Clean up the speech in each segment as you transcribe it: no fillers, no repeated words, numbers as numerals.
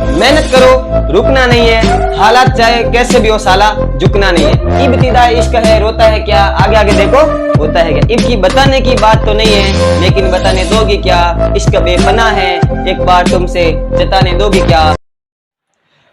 मेहनत करो रुकना नहीं है, हालात चाहे कैसे भी हो साला झुकना नहीं है। इब्तिदा इश्क है रोता है क्या, आगे आगे देखो होता है क्या। इब की बताने की बात तो नहीं है, लेकिन बताने दोगी क्या, इश्क बेपनाह है एक बार तुमसे जताने दोगी क्या।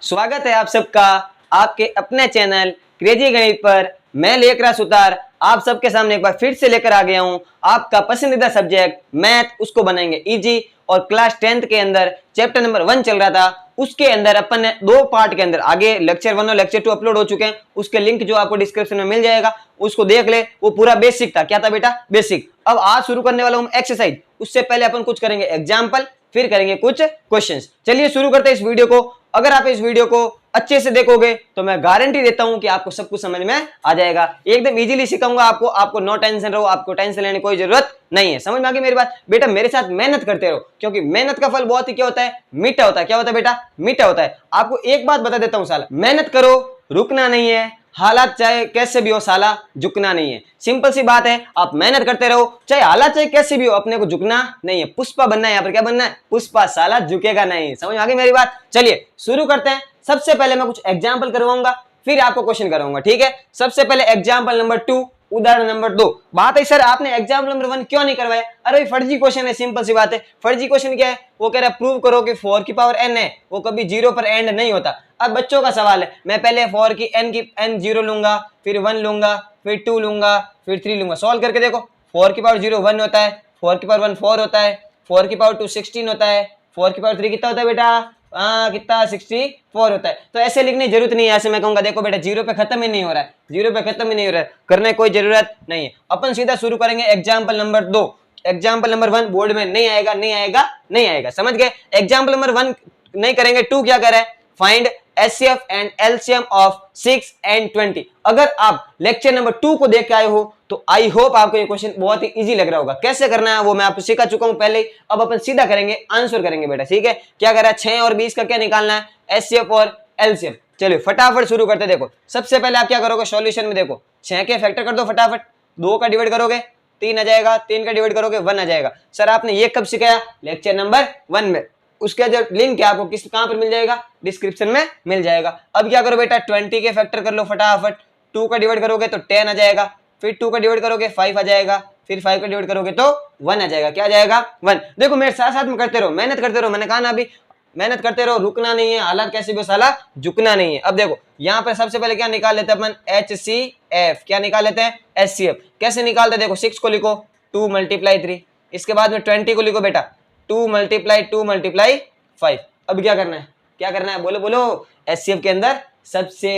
स्वागत है आप सबका आपके अपने चैनल क्रेजी गणित पर। मैं लेकर सुतार आप सबके सामने एक बार फिर से लेकर आ गया हूं आपका पसंदीदा सब्जेक्ट मैथ, उसको बनाएंगे इजी। और क्लास 10th के अंदर चैप्टर नंबर 1 चल रहा था, उसके अंदर अपन ने 2 पार्ट के अंदर आगे लेक्चर 1 और लेक्चर 2 अपलोड हो चुके हैं। उसके लिंक जो आपको डिस्क्रिप्शन में मिल जाएगा, उसको देख ले। वो पूरा बेसिक था। क्या था बेटा? बेसिक। अब आज शुरू करने वाला हूं एक्सरसाइज। उससे पहले अपन कुछ करेंगे एग्जाम्पल, फिर करेंगे कुछ क्वेश्चंस। चलिए शुरू करते हैं इस वीडियो को। अगर आप इस वीडियो को अच्छे से देखोगे तो मैं गारंटी देता हूं कि आपको सब कुछ समझ में आ जाएगा। एकदम इजीली सिखाऊंगा आपको नो टेंशन रहो, आपको टेंशन लेने की कोई जरूरत नहीं है। समझ में आ गई मेरी बात? बेटा मेरे साथ मेहनत करते रहो, क्योंकि मेहनत का फल बहुत ही क्या होता है? मीठा होता है। क्या होता है बेटा? मीठा होता है। आपको एक बात बता देता हूं साला, मेहनत करो रुकना नहीं है, हालात चाहे कैसे भी हो साला झुकना नहीं है। सिंपल सी बात है, आप मेहनत करते रहो, चाहे हालात चाहे कैसे भी हो, अपने को झुकना नहीं है। पुष्पा बनना है। यहाँ पर क्या बनना है? पुष्पा, साला झुकेगा नहीं। समझ आ गई मेरी बात? चलिए शुरू करते हैं। सबसे पहले मैं कुछ एग्जाम्पल करवाऊंगा, फिर आपको क्वेश्चन कराऊंगा, ठीक है? सबसे पहले एग्जाम्पल नंबर 2, उदाहरण नंबर 2। बात है सर आपने एग्जाम्पल नंबर 1 क्यों नहीं करवाया? अरे फर्जी क्वेश्चन है, सिंपल सी बात है। फर्जी क्वेश्चन क्या है? वो कह रहा है प्रूव करो कि 4 की पावर n है, वो कभी 0 पर एंड नहीं होता। अब बच्चों का सवाल है, मैं पहले 4 की n 0 लूंगा, फिर 1 लूंगा, फिर 2 लूंगा, फिर 3 लूंगा। सॉल्व करके देखो। 4 की पावर 0 1 होता है, 4 की पावर 1 4 होता है, 4 की पावर 2 16 होता है, 4 की पावर 3 कितना होता है बेटा? कितना? 64 होता है। तो ऐसे लिखने की जरूरत नहीं है। ऐसे मैं कहूंगा देखो बेटा 0 पे खत्म ही नहीं हो रहा है, 0 पे खत्म ही नहीं हो रहा है, करने कोई जरूरत नहीं है। अपन सीधा शुरू करेंगे example number 2। Example number 1 board में नहीं आएगा, नहीं आएगा, नहीं आएगा। समझ गए? एग्जाम्पल नंबर 1 नहीं करेंगे। 2 क्या कर रहा है? Find HCF and LCM of 6 and 20। अगर आप लेक्चर नंबर 2 को देख के आए हो तो आई होप आपको ये क्वेश्चन बहुत ही इजी लग रहा होगा। कैसे करना है वो मैं आपको सिखा चुका हूं पहले ही। अब अपन सीधा करेंगे, आंसर करेंगे बेटा, ठीक है? क्या कर रहा है? 6 और 20 का क्या निकालना है? HCF और LCM। चलिए फटाफट शुरू करते। देखो सबसे पहले आप क्या करोगे? सॉल्यूशन में देखो 6 के फैक्टर कर दो फटाफट। 2 का डिवाइड करोगे 3 आ जाएगा, 3 का डिवाइड करोगे 1 आ जाएगा। सर आपने ये कब सिखाया? लेक्चर नंबर 1 में। उसका जो लिंक है आपको कहां पर मिल जाएगा? डिस्क्रिप्शन में मिल जाएगा। अब क्या करो बेटा? 20 के फैक्टर कर लो फटाफट। 2 का डिवाइड करोगे तो 10 आ जाएगा, फिर 2 का डिवाइड करोगे 5 आ जाएगा, फिर 5 का डिवाइड करोगे तो 1 आ जाएगा। क्या आ जाएगा? 1। देखो मेरे साथ साथ में करते रहो, मेहनत करते रहो। मैंने कहा ना अभी, मेहनत करते रहो, रुकना नहीं है, हालात कैसे भी साला झुकना नहीं है। अब देखो यहाँ पर सबसे पहले क्या निकाल लेते हैं अपन? HCF। क्या निकाल लेते हैं? HCF। कैसे निकालते हैं? देखो 6 को लिखो 2 × 3, इसके बाद में 20 को लिखो बेटा 2 × 5। अब क्या करना है? क्या करना है? बोलो बोलो। HCF के अंदर सबसे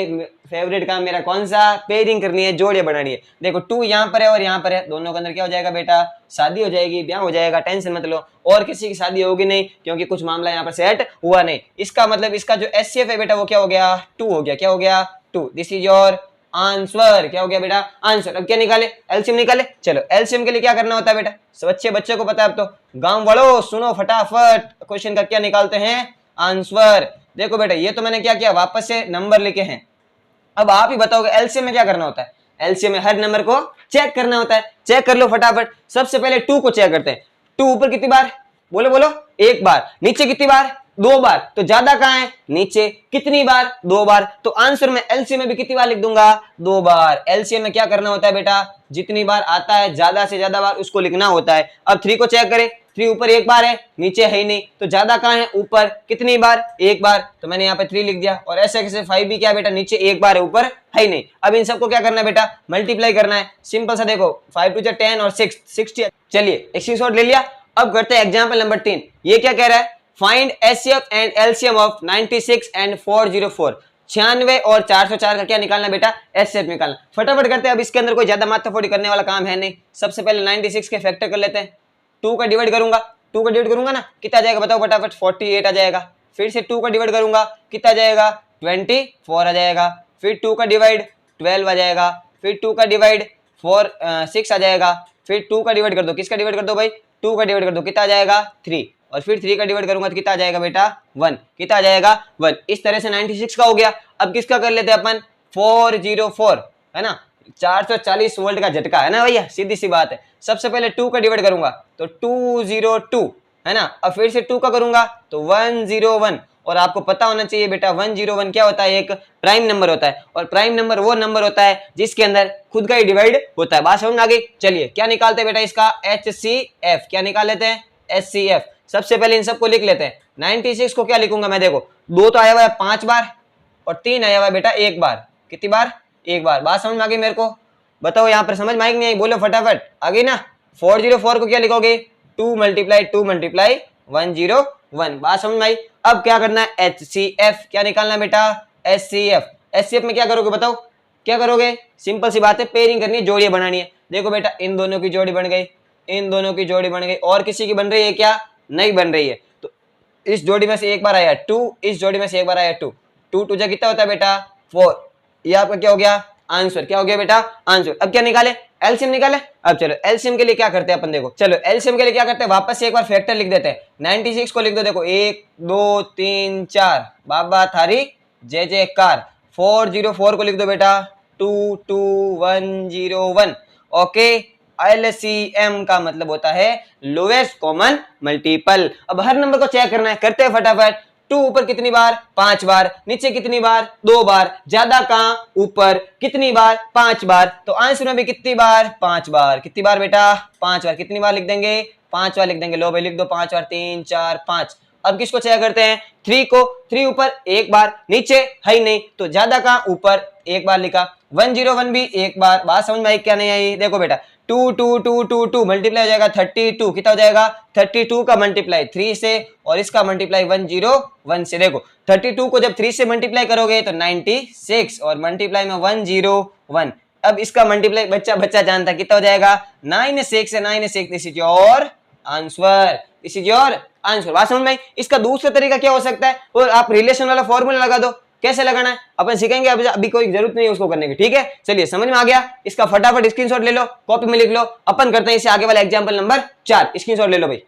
फेवरेट काम मेरा कौन सा? पेयरिंग करनी है, जोड़ियां बनानी है। देखो 2 यहाँ पर है और यहाँ पर है, दोनों के अंदर क्या हो जाएगा बेटा? शादी हो जाएगी, ब्याह हो जाएगा। टेंशन मत लो, और किसी की शादी होगी नहीं, क्योंकि कुछ मामला यहाँ पर सेट हुआ नहीं। इसका मतलब इसका जो HCF है बेटा वो क्या हो गया? 2 हो गया। क्या हो गया? 2। This is your answer. क्या हो गया बेटा? आंसर। अब क्या निकाले? LCM निकाले। चलो LCM के लिए क्या करना होता है बेटा? सब अच्छे बच्चे को पता है। अब तो गांव वालों सुनो फटाफट, क्वेश्चन का क्या निकालते हैं? आंसर। देखो बेटा ये तो मैंने क्या किया, वापस से नंबर लिखे हैं। अब आप ही बताओगे LCM में क्या करना होता है? LCM में हर नंबर को चेक करना होता है। चेक कर लो फटाफट। सबसे पहले 2 को चेक करते हैं। 2 ऊपर कितनी बार? बोलो बोलो। 1 बार। नीचे कितनी बार? 2 बार। तो ज्यादा कहां है? नीचे। कितनी बार? 2 बार। तो आंसर में LCM में भी कितनी बार लिख दूंगा? 2 बार। LCM में क्या करना होता है बेटा? जितनी बार आता है ज्यादा से ज्यादा बार उसको लिखना होता है। अब 3 को चेक करें। 3 ऊपर 1 बार है, नीचे है ही नहीं, तो ज्यादा कहां है? ऊपर। कितनी बार? 1 बार। तो मैंने यहाँ पे 3 लिख दिया। और ऐसे कैसे 5 भी क्या बेटा? नीचे 1 बार है, ऊपर है ही नहीं। अब इन सबको क्या करना है बेटा? मल्टीप्लाई करना है। सिंपल सा देखो 5 2 10 और 6 60। चलिए एक स्क्रीनशॉट ले लिया। अब करते हैं एग्जाम्पल नंबर 3। ये क्या कह रहा है? Find HCF and LCM of 96 and 404। 96 और 404 का क्या निकालना बेटा? HCF निकालना। फटाफट करते हैं। अब इसके अंदर कोई ज्यादा माथाफोड़ी करने वाला काम है नहीं। सबसे पहले 96 के फैक्टर कर लेते हैं। 2 का डिवाइड करूंगा, 2 का डिवाइड करूंगा ना, कितना आ जाएगा बताओ फटाफट? 48 आ जाएगा। फिर से 2 का डिवाइड करूंगा, कितना आ जाएगा? 24 आ जाएगा। फिर 2 का डिवाइड 12 आ जाएगा। फिर 2 का डिवाइड 6 आ जाएगा। फिर 2 का डिवाइड कर दो, किसका डिवाइड कर दो भाई? 2 का डिवाइड कर दो, कितना आ जाएगा? 3। और फिर 3 का डिवाइड करूंगा तो कितना आ जाएगा बेटा? 1। कितना आ जाएगा? 1। इस तरह से 96 का हो गया। अब किसका कर लेते हैं अपन? 404 है ना, 440 वोल्ट का झटका है ना भैया, सीधी सी बात है। सबसे पहले 2 का डिवाइड करूंगा तो 202 है ना, अब फिर से 2 का करूंगा तो 101 और आपको पता होना चाहिए बेटा 101 क्या होता है, एक प्राइम नंबर होता है, और प्राइम नंबर वो नंबर होता है जिसके अंदर खुद का ही डिवाइड होता है। बात समझ में आ गई? चलिए क्या निकालते हैं बेटा इसका, HCF। क्या निकाल लेते हैं, HCF। सबसे पहले इन सबको लिख लेते हैं। 96 को क्या लिखूंगा मैं, देखो 2 तो आया हुआ है 5 बार और 3 आया हुआ है बेटा 1 बार। कितनी बार, 1 बार। बात समझ में आ गई मेरे को? बताओ यहाँ पर समझ में आई नहीं आई, बोलो फटाफट। आ गई ना? 404 को क्या लिखोगे, 2 मल्टीप्लाई 101। बात समझ में आई? अब क्या करना है, HCF। क्या निकालना है बेटा, HCF। HCF में क्या करोगे बताओ, क्या करोगे? सिंपल सी बात है, पेयरिंग करनी है, जोड़ियां बनानी है। देखो बेटा इन दोनों की जोड़ी बन गई, इन दोनों की जोड़ी बन गई, और किसी की बन रही है क्या, नहीं बन रही है। तो इस जोड़ी में से एक बार आया 2, इस जोड़ी में से एक बार आया 2, 2 2 कितना होता है बेटा 4। ये आपका क्या हो गया, आंसर। क्या हो गया बेटा, आंसर। अब क्या निकाले, एलसीएम निकाले। अब चलो एलसीएम के लिए क्या करते हैं अपन, देखो चलो एलसीएम के लिए क्या करते हैं, वापस से एक बार फैक्टर लिख देते हैं। 96 को लिख दो, देखो 1 2 3 4, बाबा थारी जय जयकार। 404 को लिख दो बेटा 22101। ओके, एलसीएम का मतलब होता है लोएस्ट कॉमन मल्टीपल। अब हर नंबर को चेक करना है, करते हैं फटाफट। 2 ऊपर कितनी बार, 5 बार, नीचे कितनी बार, 2 बार, ज्यादा कहां, ऊपर कितनी बार, 5 बार। तो आंसर में भी कितनी बार, 5 बार। कितनी बार बेटा, 5 बार। कितनी बार लिख देंगे, 5 बार लिख देंगे। लो भाई लिख दो 5 बार, 3 4 5। अब किसको चेक करते हैं, 3 को। 3 ऊपर 1 बार, नीचे है ही नहीं, तो ज्यादा कहां, ऊपर 1 बार लिखा। 101 भी 1 बार। बात समझ में आई क्या नहीं आई? देखो बेटा 2 2 2 2 2 मल्टीप्लाई हो जाएगा 32। कितना हो जाएगा, 32 का मल्टीप्लाई 3 से और इसका मल्टीप्लाई 101 से। देखो 32 को जब 3 से मल्टीप्लाई करोगे तो 96 और मल्टीप्लाई में 101। अब इसका मल्टीप्लाई बच्चा बच्चा जानता है कितना हो जाएगा, 96 से 96। This is your answer, this is your answer. बात समझ में आई? इसका दूसरा तरीका क्या हो सकता है, और आप रिलेशन वाला फॉर्मूला लगा दो। कैसे लगाना है अपन सीखेंगे, अभी कोई जरूरत नहीं है उसको करने की, ठीक है। चलिए समझ में आ गया? इसका फटाफट स्क्रीनशॉट ले लो, कॉपी में लिख लो। अपन करते हैं इसे आगे वाला एग्जांपल नंबर 4। स्क्रीनशॉट ले लो भाई।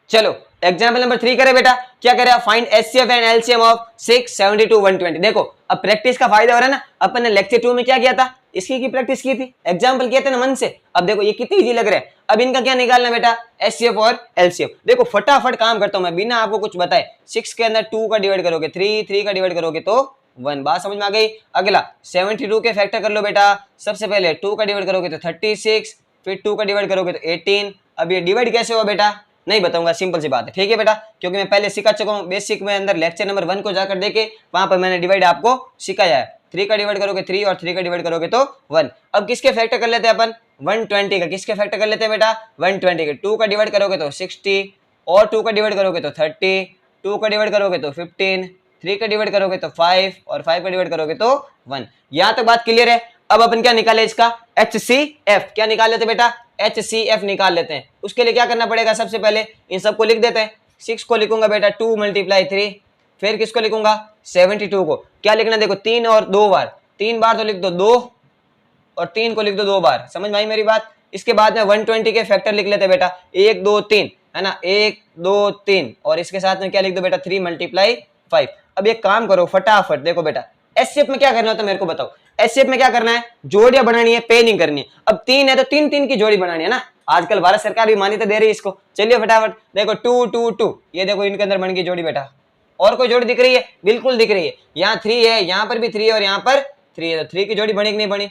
चलो एग्जांपल नंबर 3 करें बेटा। क्या करें, find HCF and LCM of 6 72 120। देखो अब प्रैक्टिस का फायदा हो रहा है ना। अपन ने लेक्चर 2 में क्या किया था, इसकी की प्रैक्टिस की थी, एग्जांपल किए थे ना मन से। अब देखो ये कितनी इजी लग रहा है। अब इनका क्या निकालना बेटा, HCF और LCM। देखो फटाफट काम करता हूं मैं बिना आपको कुछ बताए। 6 के अंदर 2 का डिवाइड करोगे 3, 3 का डिवाइड करोगे तो 1। बात समझ में आ गई? अगला 72 के फैक्टर कर लो बेटा। सबसे पहले 2 का डिवाइड करोगे तो 36, फिर 2 का डिवाइड करोगे तो 18। अब ये डिवाइड कैसे हुआ बेटा, नहीं बताऊंगा, सिंपल सी बात है, ठीक है बेटा, क्योंकि मैं पहले सिखा चुका हूं। बेसिक में अंदर लेक्चर नंबर 1 को जाकर देखे, वहां पर मैंने डिवाइड आपको सिखाया है। 3 का डिवाइड करोगे 3 और 3 का डिवाइड करोगे तो 1। अब किसके फैक्टर कर लेते हैं अपन, 120 का। किसके फैक्टर कर लेते हैं बेटा, 120 के। 2 का डिवाइड करोगे तो 60 और 2 का डिवाइड करोगे तो 30, 2 का डिवाइड करोगे तो 15, 3 का डिवाइड करोगे तो 5 और 5 का डिवाइड करोगे तो 1। यहां तक बात क्लियर है? अब अपन क्या निकाले इसका, HCF। क्या निकाल लेते बेटा, HCF निकाल लेते हैं। उसके लिए क्या करना पड़ेगा, सबसे पहले इन सबको लिख देते हैं। 6 को लिखूंगा बेटा 2 मल्टीप्लाई 3, फिर किसको लिखूंगा 72 को। क्या लिखना, देखो 3 और 2 बार, 3 बार तो लिख दो 2 और 3 को लिख दो 2 बार। समझ में आई मेरी बात? इसके बाद में 120 के फैक्टर लिख लेते बेटा, 1 2 3 है ना, 1 2 3 और इसके साथ में क्या लिख दो बेटा 3 मल्टीप्लाई 5। अब एक काम करो फटाफट, देखो बेटा HCF में क्या करना होता है मेरे को बताओ। HCF में क्या करना है, जोड़ियां बनानी है, पेयरिंग करनी है। अब 3 है तो 3 3 की जोड़ी बनानी है ना। आजकल भारत सरकार भी मान्यता दे रही है इसको। चलिए फटाफट देखो 2 2 2, ये देखो इनके अंदर बन गई जोड़ी बेटा। और कोई जोड़ी दिख रही है, बिल्कुल दिख रही है। यहाँ 3 है, यहाँ पर भी 3 है और यहाँ पर 3 है, तो 3 की जोड़ी बनी कि नहीं बनी,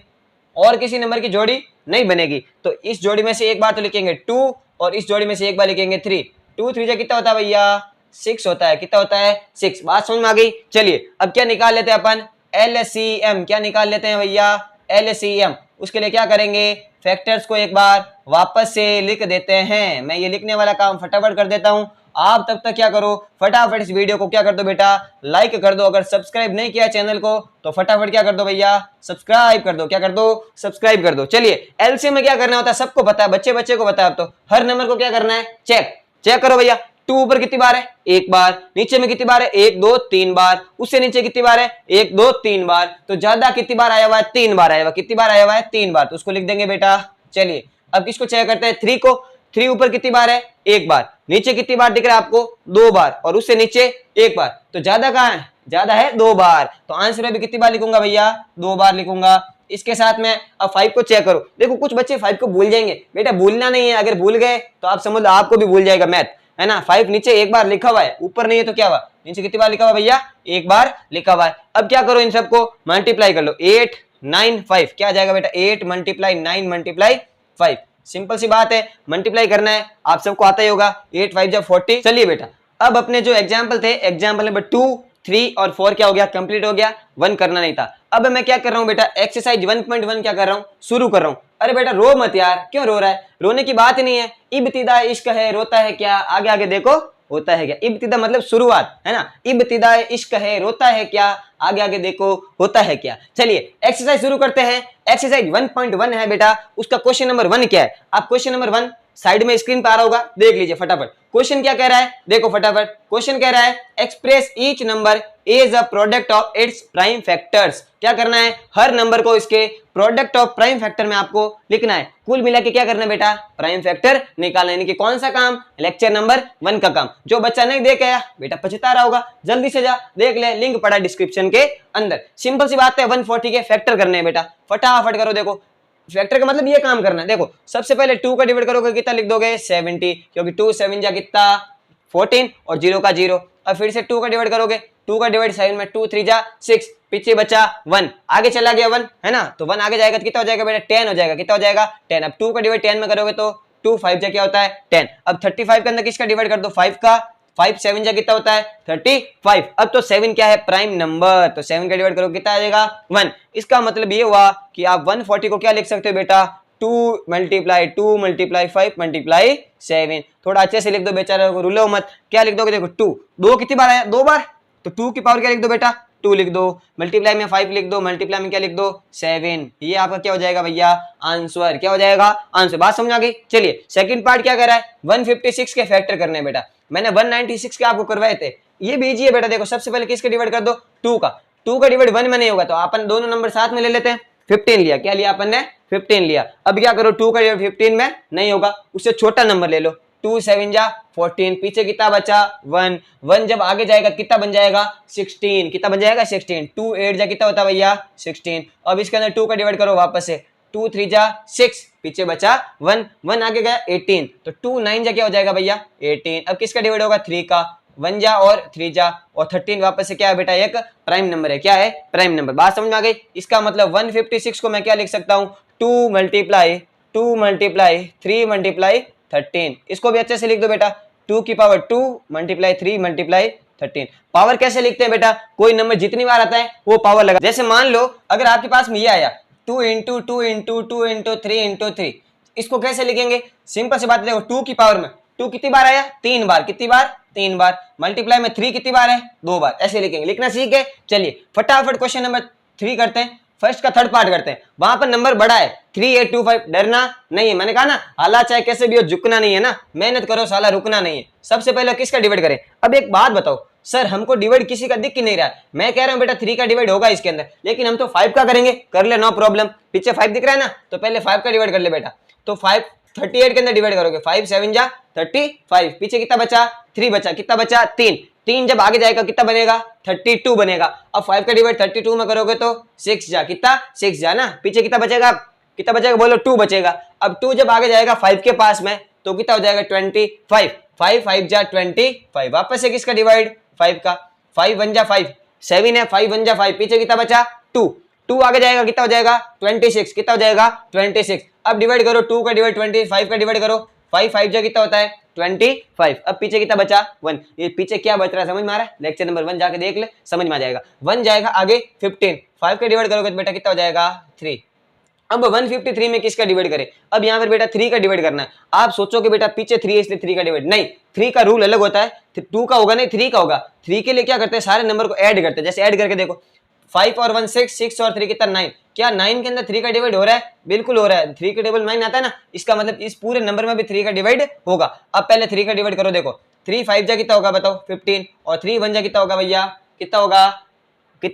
और किसी नंबर की जोड़ी नहीं बनेगी। तो इस जोड़ी में से एक बार तो लिखेंगे 2 और इस जोड़ी में से एक बार लिखेंगे 3। 2 3 कितना होता है भैया, 6 होता है। कितना होता है, 6। बात समझ में आ गई? चलिए अब क्या निकाल लेते हैं अपन, LCM। क्या निकाल लेते हैं भैया, LCM। उसके लिए क्या करेंगे, फैक्टर्स को एक बार वापस से लिख देते हैं। मैं ये लिखने वाला काम फटाफट कर देता हूं, आप तब तक क्या करो, फटाफट इस वीडियो को क्या कर दो बेटा, लाइक कर दो। अगर सब्सक्राइब नहीं किया चैनल को तो फटाफट क्या कर दो भैया, सब्सक्राइब कर दो। क्या कर दो, सब्सक्राइब कर दो। चलिए LCM में क्या करना होता है सबको पता है, बच्चे बच्चे को पता है। अब तो हर नंबर को क्या करना है, चेक करो भैया। 2 ऊपर कितनी बार है, 1 बार। नीचे में कितनी बार है, 1 2 3 बार। उससे नीचे कितनी बार है, 1 2 3 बार। तो ज्यादा कितनी बार आया हुआ है, 3 बार आया हुआ। कितनी बार आया हुआ है, 3 बार। तो उसको लिख देंगे बेटा। चलिए अब किसको चेक करते हैं, 3 को। 3 ऊपर कितनी बार है, 1 बार। नीचे कितनी बार दिख रहा है आपको, 2 बार। और उससे नीचे 1 बार। तो ज्यादा कहां है, ज्यादा है 2 बार। तो आंसर में भी कितनी बार लिखूंगा भैया, 2 बार लिखूंगा। इसके साथ में अब 5 को चेक करो। देखो कुछ बच्चे 5 को भूल जाएंगे, बेटा भूलना नहीं है। अगर भूल गए तो आप समझ लो आपको भी भूल जाएगा मैथ, है ना। 5 नीचे एक बार लिखा हुआ है, ऊपर नहीं है तो क्या हुआ, नीचे कितनी बार लिखा हुआ भैया, एक बार लिखा हुआ है। अब क्या करो, इन सबको मल्टीप्लाई कर लो, 8 9 5 क्या आ जाएगा बेटा, 8 मल्टीप्लाई 9 मल्टीप्लाई 5। सिंपल सी बात है, मल्टीप्लाई करना है, आप सबको आता ही होगा, 8 5 जब 40। चलिए बेटा, अब अपने जो एग्जाम्पल थे, एग्जाम्पल नंबर 2 3 और 4 क्या हो गया, कंप्लीट हो गया, 1 करना नहीं था। अब मैं क्या कर रहा हूं बेटा, एक्सरसाइज 1.1 क्या कर रहा हूं, शुरू कर रहा हूं। अरे बेटा रो मत यार, क्यों रो रहा है, रोने की बात ही नहीं है। इब्तिदा इश्क है रोता है क्या, आगे आगे देखो होता है क्या। इब्तिदा मतलब शुरुआत, है ना, इब्तिदा इश्क है रोता है क्या, आगे आगे देखो होता है क्या। चलिए एक्सरसाइज शुरू करते हैं। एक्सरसाइज 1.1 है बेटा, उसका क्वेश्चन नंबर 1 क्या है, आप क्वेश्चन नंबर 1 साइड में स्क्रीन पर आ रहा होगा, देख लीजिए फटाफट। क्वेश्चन क्या कह रहा है, देखो फटाफट। क्वेश्चन कह रहा है express each number as a product of its prime factors. क्या करना है, हर नंबर को इसके प्रोडक्ट ऑफ प्राइम फैक्टर में आपको लिखना है। कुल मिला के क्या करना है बेटा, प्राइम फैक्टर निकालना है। यानी कि कौन सा काम, लेक्चर नंबर 1 का काम। जो बच्चा नहीं देख आया बेटा पछता रहा होगा, जल्दी से जा देख ले, लिंक पड़ा डिस्क्रिप्शन के अंदर। सिंपल सी बात है, 140 के फैक्टर करने हैं बेटा, फटाफट करो। देखो फैक्टर का मतलब ये काम करना है। देखो सबसे पहले 2 का डिवाइड करोगे कितना लिख दोगे, 70, क्योंकि 2 7 जा कितना 14 और 0 का 0। अब फिर से 2 का डिवाइड करोगे, 2 का डिवाइड 7 में 2 3 जा 6, पीछे बचा 1, आगे चला गया 1, है ना, तो 1 आगे जाएगा तो कितना हो जाएगा बेटा, 10 हो जाएगा। कितना हो जाएगा 10। अब 2 का डिवाइड 10 में करोगे तो 2 5 जा क्या होता है 10। अब 35 के अंदर किसका डिवाइड कर दो, 5 का, 5 7 जा कितना होता है 35। अब तो 7 क्या है, प्राइम नंबर, तो 7 का डिवाइड करो कितना आ जाएगा 1। इसका मतलब ये हुआ कि आप 140 को क्या लिख सकते हो बेटा, 2 मल्टीप्लाई 5 मल्टीप्लाई 7। थोड़ा अच्छे से लिख दो बेचारा को, रुलो मत। क्या लिख दोगे, देखो 2 2 कितनी बार आया, 2 बार, तो 2 की पावर क्या लिख दो बेटा 2 लिख दो, मल्टीप्लाई में 5 लिख दो, मल्टीप्लाई में क्या लिख दो 7। ये आपका क्या हो जाएगा भैया, आंसर। क्या हो जाएगा, आंसर। बात समझ आ गई। चलिए सेकंड पार्ट क्या कर रहा है, 156 के फैक्टर करने हैं बेटा। मैंने 196 के आपको करवाए थे, ये भी इजी है बेटा। देखो सबसे पहले किसके डिवाइड कर दो, 2 का। 2 का डिवाइड 1 में नहीं होगा तो अपन दोनों नंबर साथ में ले लेते हैं। 15 लिया, क्या लिया अपन ने 15 लिया। अब क्या करो, 2 का डिवाइड 15 में नहीं होगा, उससे छोटा नंबर ले लो, 2 7 जा 14, पीछे कितना बचा 1, 1 जब आगे जाएगा कितना बन जाएगा 16, कितना बन जाएगा 16, 2 8 जा कितना होता है भैया 16। अब इसके अंदर 2 का डिवाइड करो वापस से, 2 3 जा 6, पीछे बचा 1, 1 आगे गया 18, तो 2 9 जा क्या हो जाएगा भैया 18। अब किसका डिवाइड होगा 3 का, 1 जा और 3 जा और 13 वापस से क्या है बेटा, एक प्राइम नंबर है। क्या है, प्राइम नंबर। बात समझ में आ गई। इसका मतलब 156 को मैं क्या लिख सकता हूँ, 2 मल्टीप्लाई 3 मल्टीप्लाई 13। इसको भी अच्छे से लिख दो बेटा, 2 की पावर 2 मल्टीप्लाई 3 मल्टीप्लाई 13। पावर कैसे लिखते हैं बेटा, कोई नंबर जितनी बार आता है वो पावर लगा। जैसे मान लो अगर आपके पास में ये आया 2 इंटू 2 इंटू 2 इंटू 3 इंटू 3, इसको कैसे लिखेंगे, सिंपल सी बात है। देखो 2 की पावर में 2 कितनी बार आया, 3 बार, कितनी बार 3 बार, मल्टीप्लाई में 3 कितनी बार है 2 बार, ऐसे लिखेंगे। लिखना सीख है। चलिए फटाफट क्वेश्चन नंबर 3 करते हैं, फर्स्ट का थर्ड पार्ट करते हैं। वहां पर नंबर बड़ा है 3825, डरना नहीं है, मैंने कहा ना, हालात चाहे कैसे भी हो झुकना नहीं है ना, मेहनत करो साला, रुकना नहीं है। सबसे पहले किसका डिवाइड करें। अब एक बात बताओ सर, हमको डिवाइड किसी का दिख ही नहीं रहा है। मैं कह रहा हूं बेटा 3 का डिवाइड होगा इसके अंदर, लेकिन हम तो 5 का करेंगे, कर ले नो प्रॉब्लम। पीछे 5 दिख रहा है ना, तो पहले 5 का डिवाइड कर ले बेटा। तो 5 38 के अंदर डिवाइड करोगे, 5 7 जा 35, पीछे कितना बचा 3 बचा, कितना बचा 3 जब आगे जाएगा कितना बनेगा 32 बनेगा। अब 5 का डिवाइड 32 में करोगे तो 6 जा, कितना 6 जा ना, पीछे कितना बचेगा, कितना बचेगा बोलो 2 बचेगा। अब 2 जब आगे जाएगा 5 के पास में तो कितना हो जाएगा 25, 5 5 जा 25, वापस से किसका डिवाइड 5 का, 5 1 जा 5, 7 है 5 1 जा 5, पीछे कितना बचा 2 आगे जाएगा कितना हो जाएगा 26, कितना हो जाएगा 26। अब डिवाइड करो 2 का डिवाइड 25 का डिवाइड करो, 5 5 जा कितना होता है 25। अब पीछे कितना बचा 1, ये पीछे क्या बच रहा है समझ में आ रहा है, लेक्चर नंबर 1 जाके देख ले समझ में आ जाएगा। 1 जाएगा आगे 15, 5 का डिवाइड करोगे तो बेटा कितना हो जाएगा 3। अब 153 में किसका डिवाइड करें, अब यहाँ पर बेटा 3 का डिवाइड करना है। आप सोचोगे बेटा पीछे 3 है इसलिए 3 का डिवाइड, नहीं, 3 का रूल अलग होता है, 2 का होगा नहीं 3 का होगा। 3 के लिए क्या करते हैं, सारे नंबर को ऐड करते हैं। जैसे ऐड करके देखो 5 और 1 6, 6 और 3 कितना 9, क्या 9 के अंदर 3 का डिवाइड हो रहा है, बिल्कुल हो रहा है। 3 के टेबल 9 आता है ना, इसका मतलब इस पूरे नंबर में भी 3 का डिवाइड होगा। अब पहले 3 का डिवाइड करो, देखो 3 5 जा कितना होगा बताओ 15, और 3 1 जा कितना होगा भैया, कितना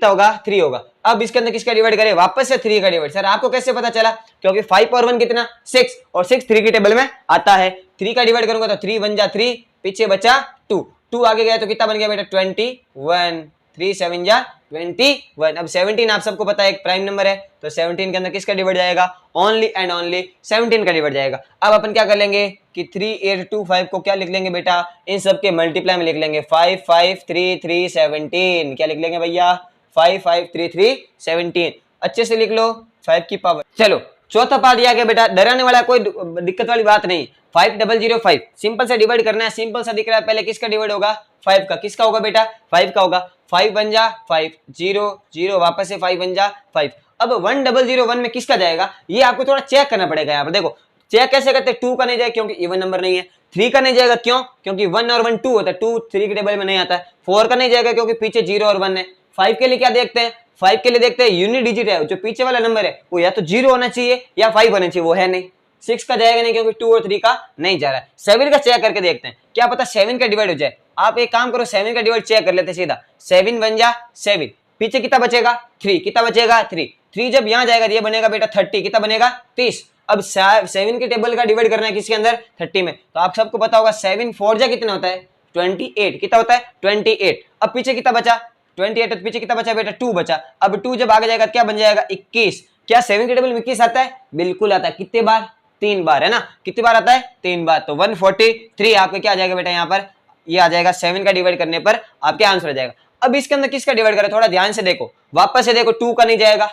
होगा 3 होगा। अब इसके अंदर किसका डिवाइड करें, वापस से 3 का डिवाइड। सर आपको कैसे पता चला, क्योंकि 5 और 1 कितना 6, और 6 3 की टेबल में आता है। 3 का डिवाइड करूंगा तो 3 1 जा 3, पीछे बचा 2 आगे गया तो कितना बन गया बेटा 21, 3 7 जा 21। अब 17 आप सबको पता है एक प्राइम नंबर है, तो 17 के अंदर किसका डिवाइड जाएगा, ओनली एंड ओनली 17 का डिवाइड जाएगा। अब अपन क्या कर लेंगे कि 3825 को क्या लिख लेंगे बेटा, इन सब के मल्टीप्लाई में लिख लेंगे 553317। क्या लिख लेंगे भैया, 553317। अच्छे से लिख लो 5 की पावर। चलो चौथा पार्ट ये आ गया बेटा, डराने वाला कोई दिक्कत वाली बात नहीं। 5005 सिंपल से डिवाइड करना है, सिंपल सा दिख रहा है, पहले किसका डिवाइड होगा, 5 का। किसका होगा बेटा, 5 का होगा। 5 बन जा 5, 0 0 वापस से 5 बन जा 5। अब 1001 में किसका जाएगा, ये आपको थोड़ा चेक करना पड़ेगा। यहाँ पर देखो चेक कैसे करते हैं, 2 का नहीं जाएगा क्योंकि इवन नंबर नहीं है। 3 का नहीं जाएगा क्यों, क्योंकि 1 और 1 2 होता है, 2 3 के टेबल में नहीं आता है। 4 का नहीं जाएगा क्योंकि पीछे 0 और 1 है। 5 के लिए क्या देखते हैं, 5 के लिए देखते हैं यूनिट डिजिट है, जो पीछे वाला नंबर है वो या तो 0 होना चाहिए या 5 होना चाहिए, वो है नहीं। 6 का जाएगा नहीं क्योंकि 2 और 3 का नहीं जा रहा है। 7 का चेक करके देखते हैं, क्या पता 7 का डिवाइड हो जाए। आप एक काम करो, 7 का डिवाइड चेक कर लेते सीधा। 7 बन जा 7, पीछे कितना बचेगा 3, कितना बचेगा 3। 3 जब यहाँ जाएगा ये बनेगा बेटा 30, कितना बनेगा 30। अब 7 के टेबल का डिवाइड करना है किसके अंदर, 30 में। तो आप सबको पता होगा 7 4 जा कितना होता है 28, कितना होता है 28। अब पीछे कितना बचा 28, तो पीछे कितना बचा बेटा 2 बचा। अब 2 जब आगे जाएगा क्या बन जाएगा 21। क्या 7 के टेबल में 21 आता है, बिल्कुल आता है। कितने बार, 3 बार है ना, कितनी बार आता है 3 बार। तो 143 आपका क्या आ जाएगा बेटा, यहाँ पर ये आ जाएगा 7 का डिवाइड करने पर आपके आंसर आ जाएगा। अब इसके अंदर किसका डिवाइड करें, थोड़ा ध्यान से देखो, वापस से देखो। 2 का नहीं जाएगा,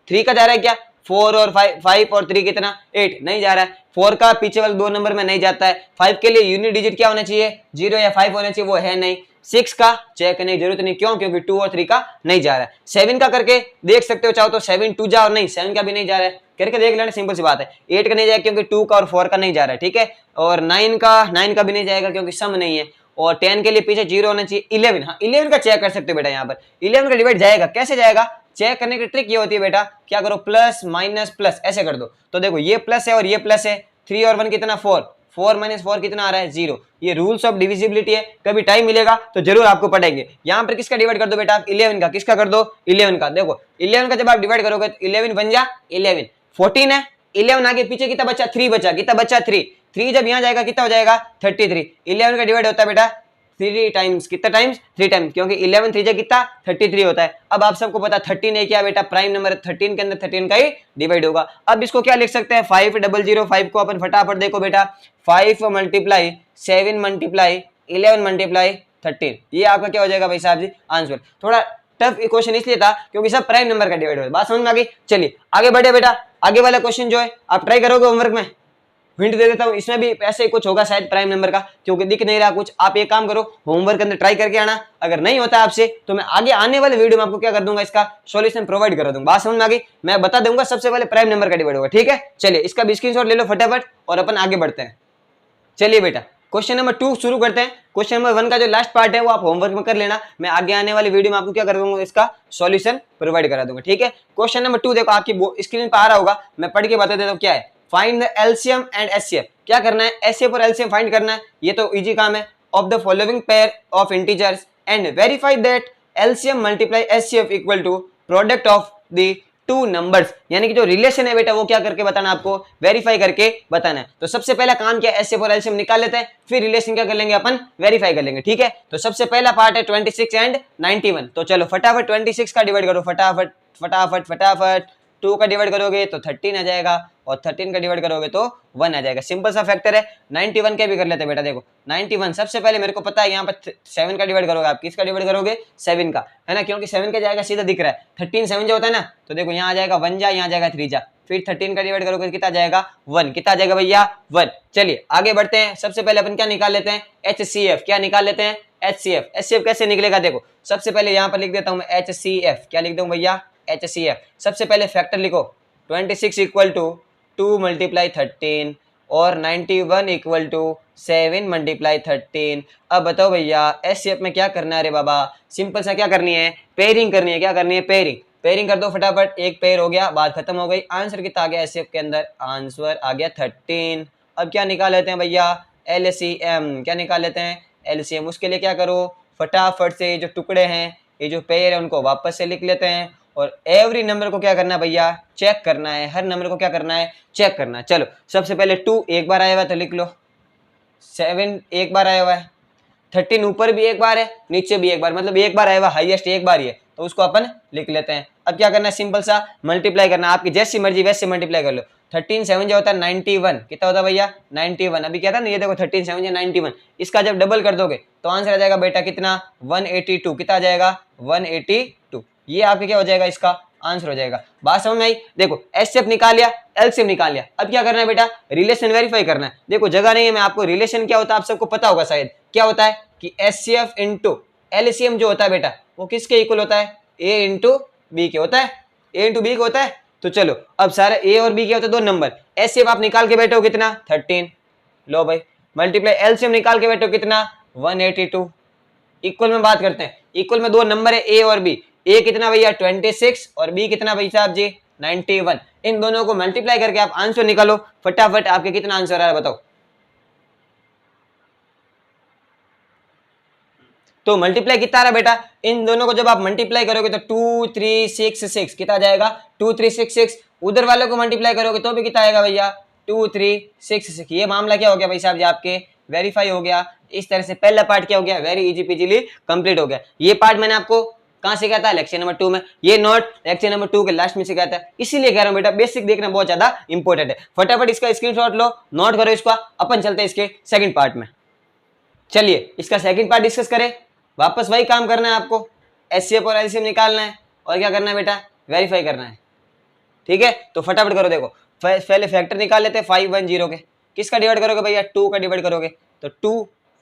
3 का जा रहा है क्या, 4 और 5 और 3 कितना 8 नहीं जा रहा है। 4 का पीछे वाले 2 नंबर में नहीं जाता है। 5 के लिए यूनिट डिजिट क्या होना चाहिए, 0 या 5 होना चाहिए, वो है नहीं। 6 का चेक करने की जरूरत नहीं, क्यों, क्योंकि 2 और 3 का नहीं जा रहा है। 7 का करके देख सकते हो, चाहो तो 7 2 जा, और नहीं 7 का भी नहीं जा रहा है, करके देख लेना, सिंपल सी बात है। 8 का नहीं जाएगा क्योंकि 2 का और 4 का नहीं जा रहा है, ठीक है। और 9 का भी नहीं जाएगा क्योंकि सम नहीं है। और 10 के लिए पीछे 0 होना चाहिए। 11, हाँ 11 का चेक कर सकते हो बेटा, यहाँ पर 11 का डिवाइड जाएगा। कैसे जाएगा, चेक करने की ट्रिक ये होती है बेटा, क्या करो प्लस माइनस प्लस ऐसे कर दो। तो देखो ये प्लस है और ये प्लस है, 3 और 1 कितना 4, 4 - 4 कितना आ रहा है 0। ये रूल्स ऑफ डिविजिबिलिटी है, कभी टाइम मिलेगा तो जरूर आपको पढ़ेंगे। यहाँ पर किसका डिवाइड कर दो बेटा, 11 का। किसका कर दो, 11 का। देखो 11 का जब आप डिवाइड करोगे तो 11 बन जा 11, 14 है। 11 आगे पीछे कितना बचा 3 बचा, कितना बचा 3 जब यहाँ जाएगा कितना हो जाएगा 33। 11 का डिवाइड होता है बेटा 3 टाइम्स, कितना टाइम्स 3 टाइम्स, क्योंकि 11 3 जा कितना 33 होता है। अब आप सबको पता 13 है क्या बेटा, प्राइम नंबर 13 के अंदर 13 का ही डिवाइड होगा। अब इसको क्या लिख सकते हैं 5005 को अपन फटाफट देखो बेटा, 5 × 7 × 11 × 13, ये आपका क्या हो जाएगा भाई साहब जी आंसर। थोड़ा टफ क्वेश्चन इसलिए था क्योंकि सब प्राइम नंबर का डिवाइड हो, बात समझ में आ गई। चलिए आगे बढ़े बेटा, आगे वाला क्वेश्चन जो है आप ट्राई करोगे होमवर्क में, हिंट दे देता हूं, इसमें भी ऐसे ही कुछ होगा शायद प्राइम नंबर का, क्योंकि दिख नहीं रहा कुछ। आप एक काम करो होमवर्क के अंदर ट्राई करके आना, अगर नहीं होता आपसे तो मैं आगे आने वाले वीडियो में आपको क्या कर दूंगा, इसका सॉल्यूशन प्रोवाइड कर दूंगा। बात समझ में आ गई, मैं बता दूंगा सबसे पहले प्राइम नंबर का डिवाइड होगा, ठीक है। चलिए इसका भी स्क्रीनशॉट ले लो फटाफट और अपन आगे बढ़ते हैं। चलिए बेटा क्वेश्चन नंबर 2 शुरू करते हैं। क्वेश्चन नंबर 1 का जो लास्ट पार्ट है वो आप होमवर्क में कर लेना, मैं आगे आने वाली वीडियो में आपको क्या कर दूंगा, इसका सॉल्यूशन प्रोवाइड करा दूंगा, ठीक है। क्वेश्चन नंबर 2 देखो आपकी स्क्रीन पर आ रहा होगा, मैं पढ़ के बता देता हूँ क्या है। Find the LCM and HCF, क्या करना है, एचसीएफ और एलसीएम फाइंड करना है, ये तो इजी काम है। Of the following pair of integers and verify that LCM multiply HCF equal to product of the 2 numbers, यानी कि जो रिलेशन है बेटा वो क्या करके बताना, आपको वेरीफाई करके बताना है। तो सबसे पहला काम क्या है, एचसीएफ और एलसीएम निकाल लेते हैं, फिर रिलेशन क्या कर लेंगे अपन, वेरीफाई कर लेंगे, ठीक है। तो सबसे पहला पार्ट है 26 एंड 91, तो चलो फटाफट 26 का डिवाइड करो, फटाफट फटाफट फटाफट। 2 का डिवाइड करोगे तो 13 आ जाएगा, और 13 का डिवाइड करोगे तो 1 आ जाएगा, सिंपल सा फैक्टर है। 91 के भी कर लेते हैं बेटा, देखो 91 सबसे पहले मेरे को पता है, यहाँ पर 7 का डिवाइड करोगे, आप किसका डिवाइड करोगे 7 का, है ना, क्योंकि 7 का जाएगा सीधा दिख रहा है। 13 7 जो होता है ना, तो देखो यहाँ आ जाएगा 1 जा, यहाँ जाएगा 3 जा, फिर 13 का डिवाइड करोगे कितना जाएगा 1, कितना आ जाएगा भैया 1। चलिए आगे बढ़ते हैं, सबसे पहले अपन क्या निकाल लेते हैं, HCF, क्या निकाल लेते हैं HCF। HCF कैसे निकलेगा, देखो सबसे पहले यहाँ पर लिख देता हूँ मैं HCF, क्या लिख दूँ भैया HCF। सबसे पहले फैक्टर लिखो, 26 इक्वल टू 2 × 13 और 91 इक्वल टू 7 × 13। अब बताओ भैया HCF में क्या करना है, अरे बाबा सिंपल सा क्या करनी है, पेयरिंग करनी है। क्या करनी है, पेयरिंग, पेयरिंग कर दो फटाफट, एक पेयर हो गया, बात खत्म हो गई। आंसर कितना आ गया HCF के अंदर, आंसर आ गया 13। अब क्या निकाल लेते हैं भैया LCM, क्या निकाल लेते हैं LCM। उसके लिए क्या करो, फटाफट से जो टुकड़े हैं, ये जो पेयर है उनको वापस से लिख लेते हैं, और एवरी नंबर को क्या करना है भैया, चेक करना है, हर नंबर को क्या करना है, चेक करना है। चलो सबसे पहले 2 एक बार आया हुआ है तो लिख लो, 7 एक बार आया हुआ है, 13 ऊपर भी एक बार है, नीचे भी एक बार, मतलब एक बार आएगा, हाईएस्ट एक बार ही है, तो उसको अपन लिख लेते हैं। अब क्या करना है, सिंपल सा मल्टीप्लाई करना, आपकी जैसी मर्जी वैसे मल्टीप्लाई कर लो। 13 7 जो होता है 91, कितना होता है भैया 91। अभी क्या था ना, ये देखो 13 7 91, इसका जब डबल कर दोगे तो आंसर आ जाएगा बेटा कितना 182, कितना आ जाएगा 182। ये आपके क्या हो जाएगा, इसका आंसर हो जाएगा। बात समझ में आई? देखो एचसीएफ निकाल लिया, एलसीएम निकाल लिया, अब क्या करना है बेटा, रिलेशन वेरीफाई करना है। देखो जगह नहीं है, मैं आपको रिलेशन क्या होता है आप सबको पता होगा शायद, क्या होता है कि एचसीएफ इंटू एलसीएम जो होता है बेटा वो किसके इक्वल होता है, ए इंटू बी के होता है, ए इंटू बी के होता है। तो चलो अब सारे ए और बी के होते हैं दो नंबर, एचसीएफ आप निकाल के बैठे हो कितना 13, लो भाई मल्टीप्लाई एलसीएम निकाल के बैठे हो कितना 182। इक्वल में बात करते हैं, इक्वल में दो नंबर है ए और बी, ए कितना भैया 26 और बी कितना भाई साहब जी 91। इन दोनों को मल्टीप्लाई करके आप आंसर निकालो फटाफट, आपके कितना आंसर आ रहा है बताओ। तो मल्टीप्लाई कितना आ रहा है बेटा, इन दोनों को जब आप मल्टीप्लाई करोगे तो 2366 कितना जाएगा 2366। उधर वालों को मल्टीप्लाई करोगे तो भी कितना आएगा भैया 2366। ये मामला क्या हो गया भाई साहब जी, आपके वेरीफाई हो गया। इस तरह से पहला पार्ट क्या हो गया, वेरी इजी पीजीली कंप्लीट हो गया। ये पार्ट मैंने आपको कहाँ सिखाया था, लेक्चर नंबर 2 में, ये नोट लेक्चर नंबर 2 के लास्ट में सिखाया था, इसीलिए कह रहा हूं बेटा बेसिक देखना बहुत ज्यादा इंपॉर्टेंट है। फटाफट इसका स्क्रीनशॉट लो, नोट करो इसका, अपन चलते हैं इसके सेकंड पार्ट में। चलिए इसका सेकंड पार्ट डिस्कस करें। वापस वही काम करना है आपको, एचसीएफ और एलसीएम निकालना है और क्या करना है बेटा, वेरीफाई करना है। ठीक है, तो फटाफट करो। देखो पहले फैक्टर निकाल लेते हैं 510 के, किसका डिवाइड करोगे भैया 2 का डिवाइड करोगे तो 2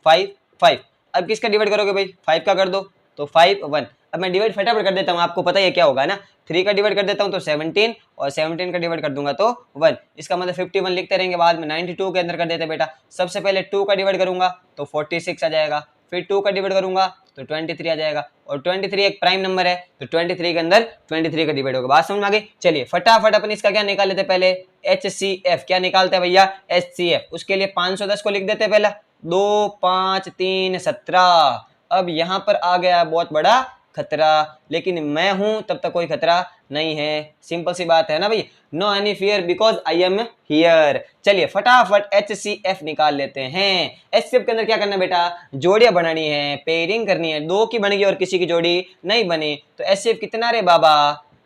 5 5। अब किसका डिवाइड करोगे भाई 5 का कर दो तो 5 1। अब मैं डिवाइड फटाफट कर देता हूँ, आपको पता है क्या होगा ना, 3 का डिवाइड कर देता हूँ तो 17 और 17 का डिवाइड कर दूंगा तो 1। इसका मतलब 51 लिखते रहेंगे, बाद में 92 के अंदर कर देते बेटा। सबसे पहले 2 का डिवाइड करूंगा तो 46 आ जाएगा, फिर 2 का डिवाइड करूंगा तो 23 आ जाएगा, और 23 एक प्राइम नंबर है तो 23 के अंदर 23 का डिवाइड होगा। बात समझ में आ गई? चलिए फटाफट अपन इसका क्या निकाल लेते हैं, पहले HCF क्या निकालते हैं भैया HCF। उसके लिए 510 को लिख देते हैं, पहला 2 5 3 17। अब यहाँ पर आ गया बहुत बड़ा खतरा, लेकिन मैं हूं तब तक कोई खतरा नहीं है। सिंपल सी बात है ना भाई, no any fear because I am here. चलिए फटाफट HCF निकाल लेते हैं। HCF के अंदर क्या करना है बेटा, जोड़ियां बनानी है, पेयरिंग करनी है। 2 की बन गई और किसी की जोड़ी नहीं बनी तो HCF कितना रे बाबा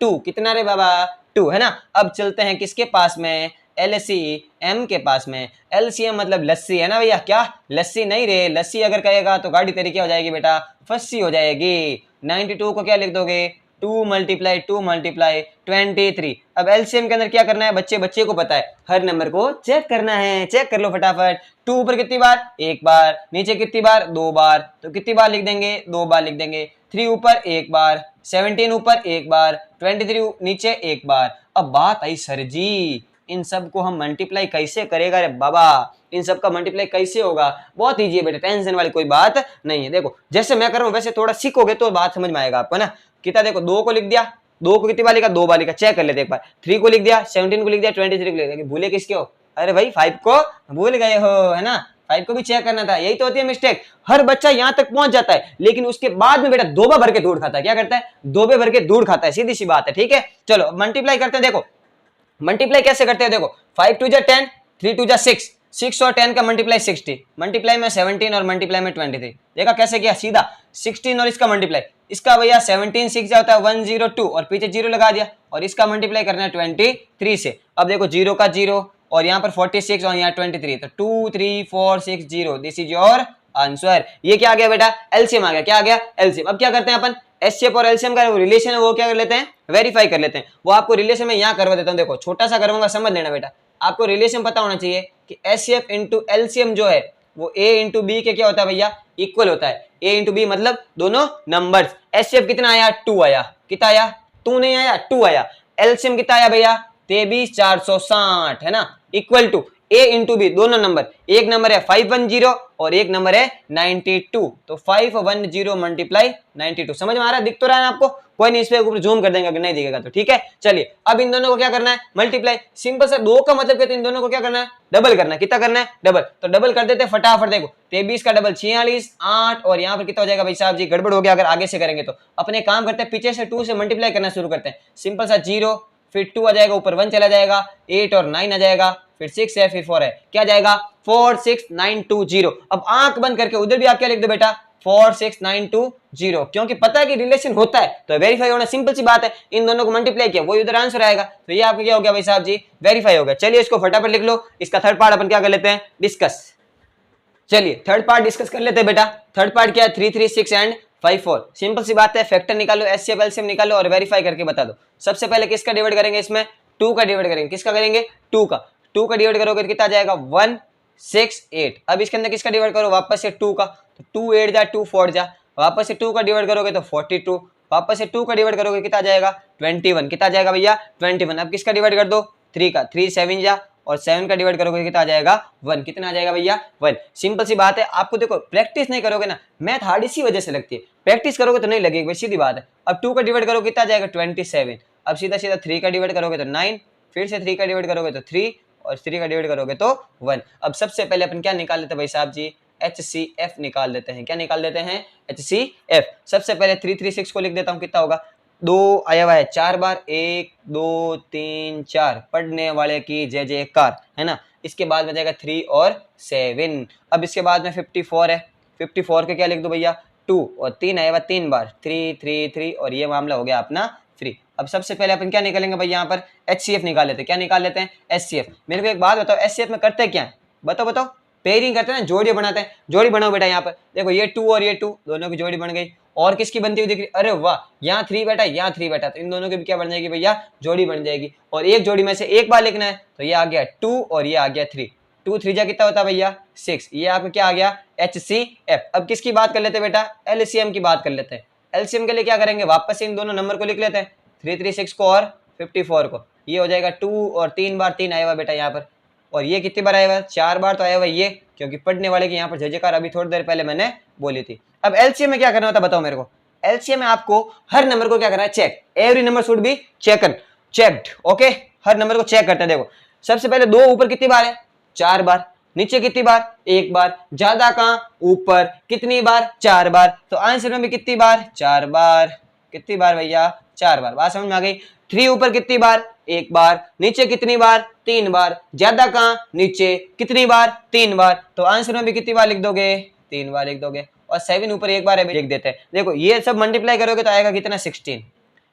2, कितना रे बाबा 2 है ना। अब चलते हैं किसके पास में, LCM के पास में। LCM मतलब लस्सी है ना भैया, क्या लस्सी नहीं रे, लस्सी अगर कहेगा तो गाड़ी तेरी क्या हो जाएगी बेटा, फस्सी हो जाएगी। 92 को क्या लिख दोगे 2 मल्टीप्लाई 2 मल्टीप्लाई 23। अब एलसीएम के अंदर क्या करना है, बच्चे बच्चे को पता है, हर नंबर को चेक करना है, चेक कर लो फटाफट। 2 ऊपर कितनी बार, एक बार, नीचे कितनी बार, 2 बार, तो कितनी बार लिख देंगे 2 बार लिख देंगे। 3 ऊपर एक बार, 17 ऊपर एक बार, 23 नीचे एक बार। अब बात आई सर जी इन सब को हम मल्टीप्लाई कैसे करेगा रे बाबा, इन सब का मल्टीप्लाई कैसे होगा, बहुत ईजी है बेटा, टेंशन वाली कोई बात नहीं है। देखो जैसे मैं कर रहा हूं वैसे थोड़ा सीखोगे तो बात समझ में आएगा आपको ना। कितना देखो 2 को लिख दिया, 2 को कितनी बार लिखा 2 बार लिखा, चेक कर लेते एक बार। 3 को लिख दिया, 17 को लिख दिया, 23 को लिख दिया, भूले किसके हो, अरे भाई 5 को भूल गए हो है ना, 5 को भी चेक करना था। यही तो होती है मिस्टेक, हर बच्चा यहां तक पहुंच जाता है लेकिन उसके बाद में बेटा दोबा भर के दूध खाता है। क्या करता है, दोबे भर के दूध खाता है, सीधी सी बात है। ठीक है चलो मल्टीप्लाई करते हैं। देखो मल्टीप्लाई कैसे करते हैं, देखो 5 2 जा 10, 3 2 जा 6, 6 और 10 का मल्टीप्लाई 60, मल्टीप्लाई में 17 और मल्टीप्लाई में 23। देखा कैसे किया, सीधा 16 और इसका मल्टीप्लाई, इसका भैया 17 6 जाता है 102 और पीछे 0 लगा दिया, और इसका मल्टीप्लाई करना है 23 से। अब देखो 0 का 0 और यहाँ पर 46 और यहाँ 23, तो 2 3 4 6 0, दिस इज योर आंसर। ये क्या आ गया बेटा, एलसीएम आ गया। क्या आ गया, एलसीएम। अब क्या करते हैं अपन, एचसीएफ और एलसीएम का रिलेशन है वो क्या कर लेते हैं, वेरीफाई कर लेते हैं। वो आपको रिलेशन में यहाँ करवा देता हूँ, देखो छोटा सा करवाऊंगा, समझ लेना बेटा। आपको रिलेशन पता होना चाहिए कि एचसीएफ इंटू एलसीएम जो है वो ए इंटू बी के क्या होता है भैया, इक्वल होता है। ए इंटू बी मतलब दोनों नंबर्स। एचसीएफ कितना आया 2 आया, कितना आया 2 नहीं आया 2 आया। एलसीएम कितना आया भैया 23 460 है ना, equal to A into B, दोनों नंबर, एक नंबर है 510 और एक नंबर है 92, तो 510 मल्टीप्लाई 92। समझ में आ रहा है, दिख तो रहा है आपको, कोई नहीं इस पे ऊपर जूम कर देंगे अगर नहीं दिखेगा तो। ठीक है चलिए अब इन दोनों को क्या करना है, मल्टीप्लाई। सिंपल सा 2 का मतलब कहते हैं इन दोनों को क्या करना है, डबल करना है। कितना करना है, डबल। तो डबल कर देते हैं फटाफट। देखो 23 का डबल 46 8 और यहाँ पर कितना हो जाएगा भाई साहब जी, गड़बड़ हो गया अगर आगे से करेंगे तो। अपने काम करते हैं पीछे से 2 से मल्टीप्लाई करना शुरू करते हैं। सिंपल सा 0 फिर 2 आ जाएगा, ऊपर 1 चला जाएगा, 8 और 9 आ जाएगा, फिर 6 है, फिर 4 है, क्या जाएगा 46920। अब आंख बंद करके उधर भी आप क्या लिख दो बेटा 46920, क्योंकि पता है कि रिलेशन होता है तो वेरीफाई होना सिंपल सी बात है, इन दोनों को मल्टीप्लाई किया वही उधर आंसर आएगा, तो ये आपका क्या हो गया भाई साहब जी वेरीफाई हो गया। चलिए इसको फटाफट लिख लो, इसका थर्ड पार्ट अपन क्या कर लेते हैं डिस्कस। चलिए थर्ड पार्ट डिस्कस कर लेते हैं बेटा। थर्ड पार्ट क्या है 336 एंड 54, सिंपल सी बात है, फैक्टर निकालो, एचसीएफ एलसीएम निकालो और वेरीफाई करके बता दो। सबसे पहले किसका डिवाइड करेंगे, इसमें 2 का डिवाइड करेंगे, किसका करेंगे 2 का, 2 का डिवाइड करोगे तो कितना जाएगा 168। अब इसके अंदर किसका डिवाइड करो वापस से 2 का, तो 2 8 जा 2 4 जा, वापस से 2 का डिवाइड करोगे तो 42, वापस से 2 का डिवाइड करोगे कितना जाएगा 21, कितना जाएगा भैया 21। अब किसका डिवाइड कर दो 3 का, 3 7 जा और 7 का डिवाइड करोगे कितना आ जाएगा 1, कितना आ जाएगा भैया 1। सिंपल सी बात है, आपको देखो प्रैक्टिस नहीं करोगे ना, मैथ हार्ड इसी वजह से लगती है, प्रैक्टिस करोगे तो नहीं लगेगी भाई, सीधी बात है। अब 2 का डिवाइड करोगे कितना आ जाएगा 27, अब सीधा सीधा 3 का डिवाइड करोगे तो 9, फिर से 3 का डिवाइड करोगे तो 3 और 3 का डिवाइड करोगे तो 1। अब सबसे पहले अपन क्या निकाल लेते हैं भाई साहब जी HCF निकाल लेते हैं, क्या निकाल लेते हैं HCF। सबसे पहले 336 को लिख देता हूँ, कितना होगा 2 आया हुआ है 4 बार, 1 2 3 4, पढ़ने वाले की जय जयकार है ना। इसके बाद में जाएगा 3 और 7, अब इसके बाद में 54 है, 54 के क्या लिख दो भैया 2 और 3 आया हुआ 3 बार 3 3 3 और ये मामला हो गया अपना फ्री। अब सबसे पहले अपन क्या निकालेंगे भाई यहाँ पर HCF निकाल लेते हैं, क्या निकाल लेते हैं HCF। मेरे को एक बात बताओ HCF में करते क्या है, बताओ बताओ, पेयरिंग करते हैं ना, जोड़ी बनाते हैं, जोड़ी बनाओ बेटा। यहाँ पर देखो ये 2 और ये 2 दोनों की जोड़ी बन गई, और किसकी बनती हुई दिख रही, अरे वाह यहाँ 3 बेटा यहाँ 3 बेटा, तो इन दोनों की भी क्या बन जाएगी भैया जोड़ी बन जाएगी। और एक जोड़ी में से एक बार लिखना है, तो ये आ गया 2 और ये आ गया 3, 2 3 जा कितना होता है भैया 6, ये आपका क्या आ गया HCF। अब किसकी बात कर लेते हैं बेटा LCM की बात कर लेते हैं। LCM के लिए क्या करेंगे, वापस इन दोनों नंबर को लिख लेते हैं, 336 को और 54 को, ये हो जाएगा 2 और 3 बार 3 आया हुआ बेटा यहाँ पर, और ये कितनी बार आया हुआ 4 बार तो आया हुआ ये, क्योंकि पढ़ने वाले की यहाँ पर जयकार अभी थोड़ी देर पहले मैंने बोली थी। अब एलसीएम में क्या करना होता है बताओ मेरे को, एलसीएम में आपको हर नंबर को क्या करना है check, every number should be checked, okay, हर नंबर को चेक करते हैं। देखो सबसे पहले 2 ऊपर कितनी बार है 4 बार, नीचे कितनी बार 1 बार, ज्यादा कहां ऊपर, कितनी बार 4 बार, तो आंसर में भी कितनी बार 4 बार, कितनी बार भैया 4 बार, बात समझ में आ गई। 3 ऊपर कितनी बार 1 बार, नीचे कितनी बार 3 बार, ज्यादा कहां नीचे, कितनी बार 3 बार, तो आंसर में भी कितनी बार लिख दोगे 3 बार लिख दोगे। और 7 ऊपर 1 बार है लिख देते हैं। देखो ये सब मल्टीप्लाई करोगे तो आएगा कितना 16,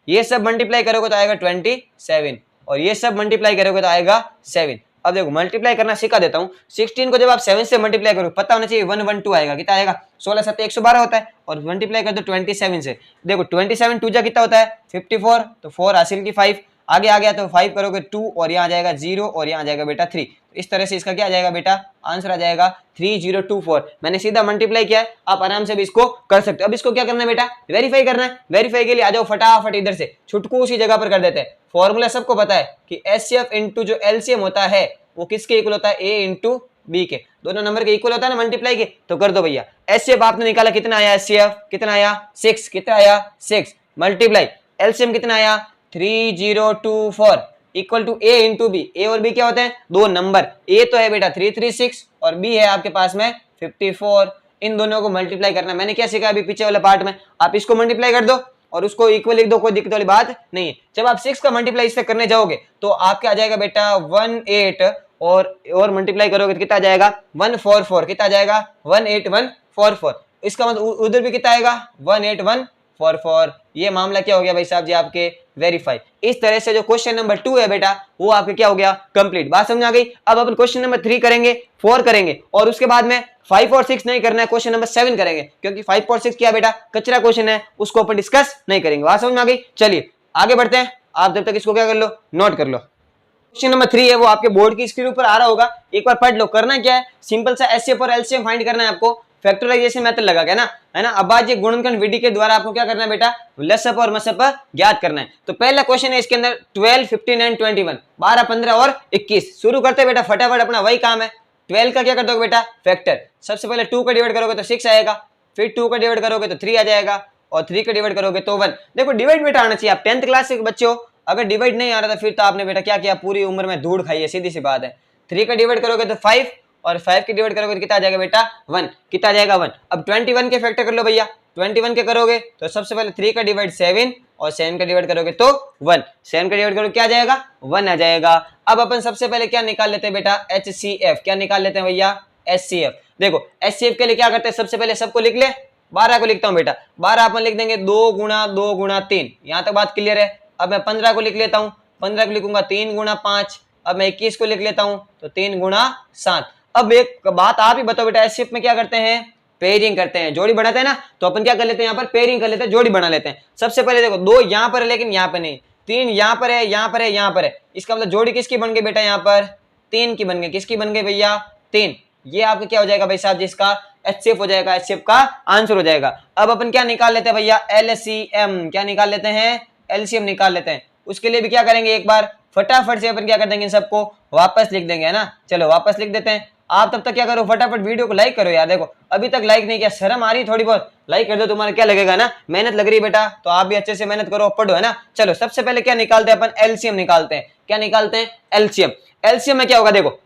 ये सब मल्टीप्लाई करोगे तो आएगा 27 और ये सब मल्टीप्लाई करोगे तो आएगा 7। अब देखो मल्टीप्लाई करना सिखा देता हूँ, 16 को जब आप 7 से मल्टीप्लाई करो पता होना चाहिए 112 आएगा, कितना आएगा 16 7 112 होता है, और मल्टीप्लाई कर दो 27 से, देखो 27 2 जा कितना होता है 54, तो 4 हासिल की 5, आगे आ गया तो 5 करोगे 2 और यहाँ आ जाएगा 0 और यहाँ आ जाएगा बेटा 3, इस तरह से इसका क्या आ जाएगा बेटा आंसर आ जाएगा 3024। मैंने सीधा मल्टीप्लाई किया है, आप आराम से भी इसको कर सकते हो। अब इसको क्या करना है बेटा वेरीफाई करना है, वेरीफाई के लिए आ जाओ फटाफट इधर से, छुटकू उसी जगह पर कर देते हैं। फॉर्मूला सबको पता है कि HCF इंटू जो LCM होता है वो किसके इक्वल होता है A इंटू B के, दोनों नंबर के इक्वल होता है ना मल्टीप्लाई के, तो कर दो भैया। HCF आपने निकाला कितना आया HCF कितना आया 6, कितना आया 6 मल्टीप्लाई LCM कितना आया 3024 equal to A into B, A और B क्या होते हैं दो नंबर, A तो है बेटा 336 और B है आपके पास में 54, इन दोनों को मल्टीप्लाई करना। मैंने क्या सीखा अभी पीछे वाले पार्ट में, आप इसको मल्टीप्लाई कर दो और उसको इक्वल लिख दो, कोई दिक्कत वाली बात नहीं है। जब आप 6 का मल्टीप्लाई इससे करने जाओगे तो आपके आ जाएगा बेटा 18 और मल्टीप्लाई करोगे तो कितना आ जाएगा 144, कितना आ जाएगा 18144, इसका मतलब उधर भी कितना आएगा 18144। ये मामला क्या हो गया भाई साहब जी आपके वेरीफाई। इस तरह से जो क्वेश्चन नंबर 2 है बेटा वो आपके क्या हो गया कंप्लीट, बात समझ आ गई। अब अपन क्वेश्चन नंबर 3 करेंगे, 4 करेंगे और उसके बाद में 5 और 6 नहीं करना है, क्वेश्चन नंबर 7 करेंगे, क्योंकि 5 और 6 क्या बेटा कचरा क्वेश्चन है, उसको अपन डिस्कस नहीं करेंगे, बात समझ में आ गई। चलिए आगे बढ़ते हैं, आप जब तक इसको क्या कर लो नोट कर लो। क्वेश्चन नंबर 3 है वो आपके बोर्ड की स्क्रीन पर आ रहा होगा, एक बार पढ़ लो। करना क्या है सिंपल सा HCF और LCM फाइंड करना है आपको, फैक्टराइजेशन मेथड लगा के ना है ना। अब आज ये गुणनखंड विधि के द्वारा आपको क्या करना है बेटा लसअप और मसअप ज्ञात करना है। तो पहला क्वेश्चन है इसके अंदर 12 15 एंड 21, 12 15 और 21। शुरू करते हैं बेटा फटाफट, अपना वही काम है। 12 का क्या कर दोगे बेटा फैक्टर, सबसे पहले 2 का डिवाइड करोगे तो 6 आएगा, फिर 2 का डिवाइड करोगे तो 3 आ जाएगा और 3 का डिवाइड करोगे तो 1। देखो डिवाइड बेटा आना चाहिए, आप 10th क्लास के बच्चे हो, अगर डिवाइड नहीं आ रहा था फिर तो आपने बेटा क्या किया पूरी उम्र में धूड़ खाई है, सीधी सी बात है। 3 का डिवाइड करोगे तो 5 और 5 की डिवाइड करोगे तो कितना आ जाएगा बेटा 1, कितना आ जाएगा 1। अब 21 के फैक्टर कर लो भैया, 21 के करोगे तो सबसे पहले 3 का डिवाइड 7 और 7 का डिवाइड करोगे तो 1, 7 का डिवाइड करोगे क्या आ जाएगा 1 आ जाएगा। अब अपन सबसे पहले क्या निकाल लेते हैं बेटा HCF, क्या निकाल लेते हैं भैया HCF। देखो HCF के लिए क्या करते हैं, सबसे पहले सबको लिख ले, 12 को लिखता हूं बेटा, 12 अपन लिख देंगे 2 गुणा 2 गुणा 3, यहां तक बात क्लियर है। अब मैं 15 को लिख लेता हूं, 15 को लिखूंगा 3 गुणा 5। अब मैं 21 को लिख लेता हूं तो 3 गुणा 7। अब एक बात आप ही बताओ बेटा, HCF में क्या करते हैं, पेयरिंग करते हैं, जोड़ी बनाते हैं ना, तो अपन क्या कर लेते हैं यहाँ पर पेयरिंग कर लेते हैं, जोड़ी बना लेते हैं। सबसे पहले देखो 2 यहाँ पर है लेकिन यहाँ पे नहीं, 3 यहाँ पर है, यहाँ पर है, यहाँ पर है, इसका मतलब जोड़ी किसकी बन गई बेटा, यहाँ पर 3 की बन गई। किसकी बन गई भैया 3। ये आपका क्या हो जाएगा भाई साहब, जिसका HCF हो जाएगा, HCF का आंसर हो जाएगा। अब अपन क्या निकाल लेते हैं भैया LCM, क्या निकाल लेते हैं LCM निकाल लेते हैं। उसके लिए भी क्या करेंगे, एक बार फटाफट से अपन क्या कर देंगे, इन सबको वापस लिख देंगे, है ना। चलो वापस लिख देते हैं। आप तब तक क्या करो, फटाफट वीडियो को लाइक करो यार। देखो अभी तक लाइक नहीं किया, शर्म आ रही थोड़ी बहुत, लाइक कर दो, तुम्हारा क्या लगेगा ना, मेहनत लग रही है बेटा, तो आप भी अच्छे से मेहनत करो, पढ़ो, है ना। चलो सबसे पहले क्या निकालते हैं अपन, LCM निकालते हैं। क्या निकालते हैं LCM। LCM में क्या होगा, देखो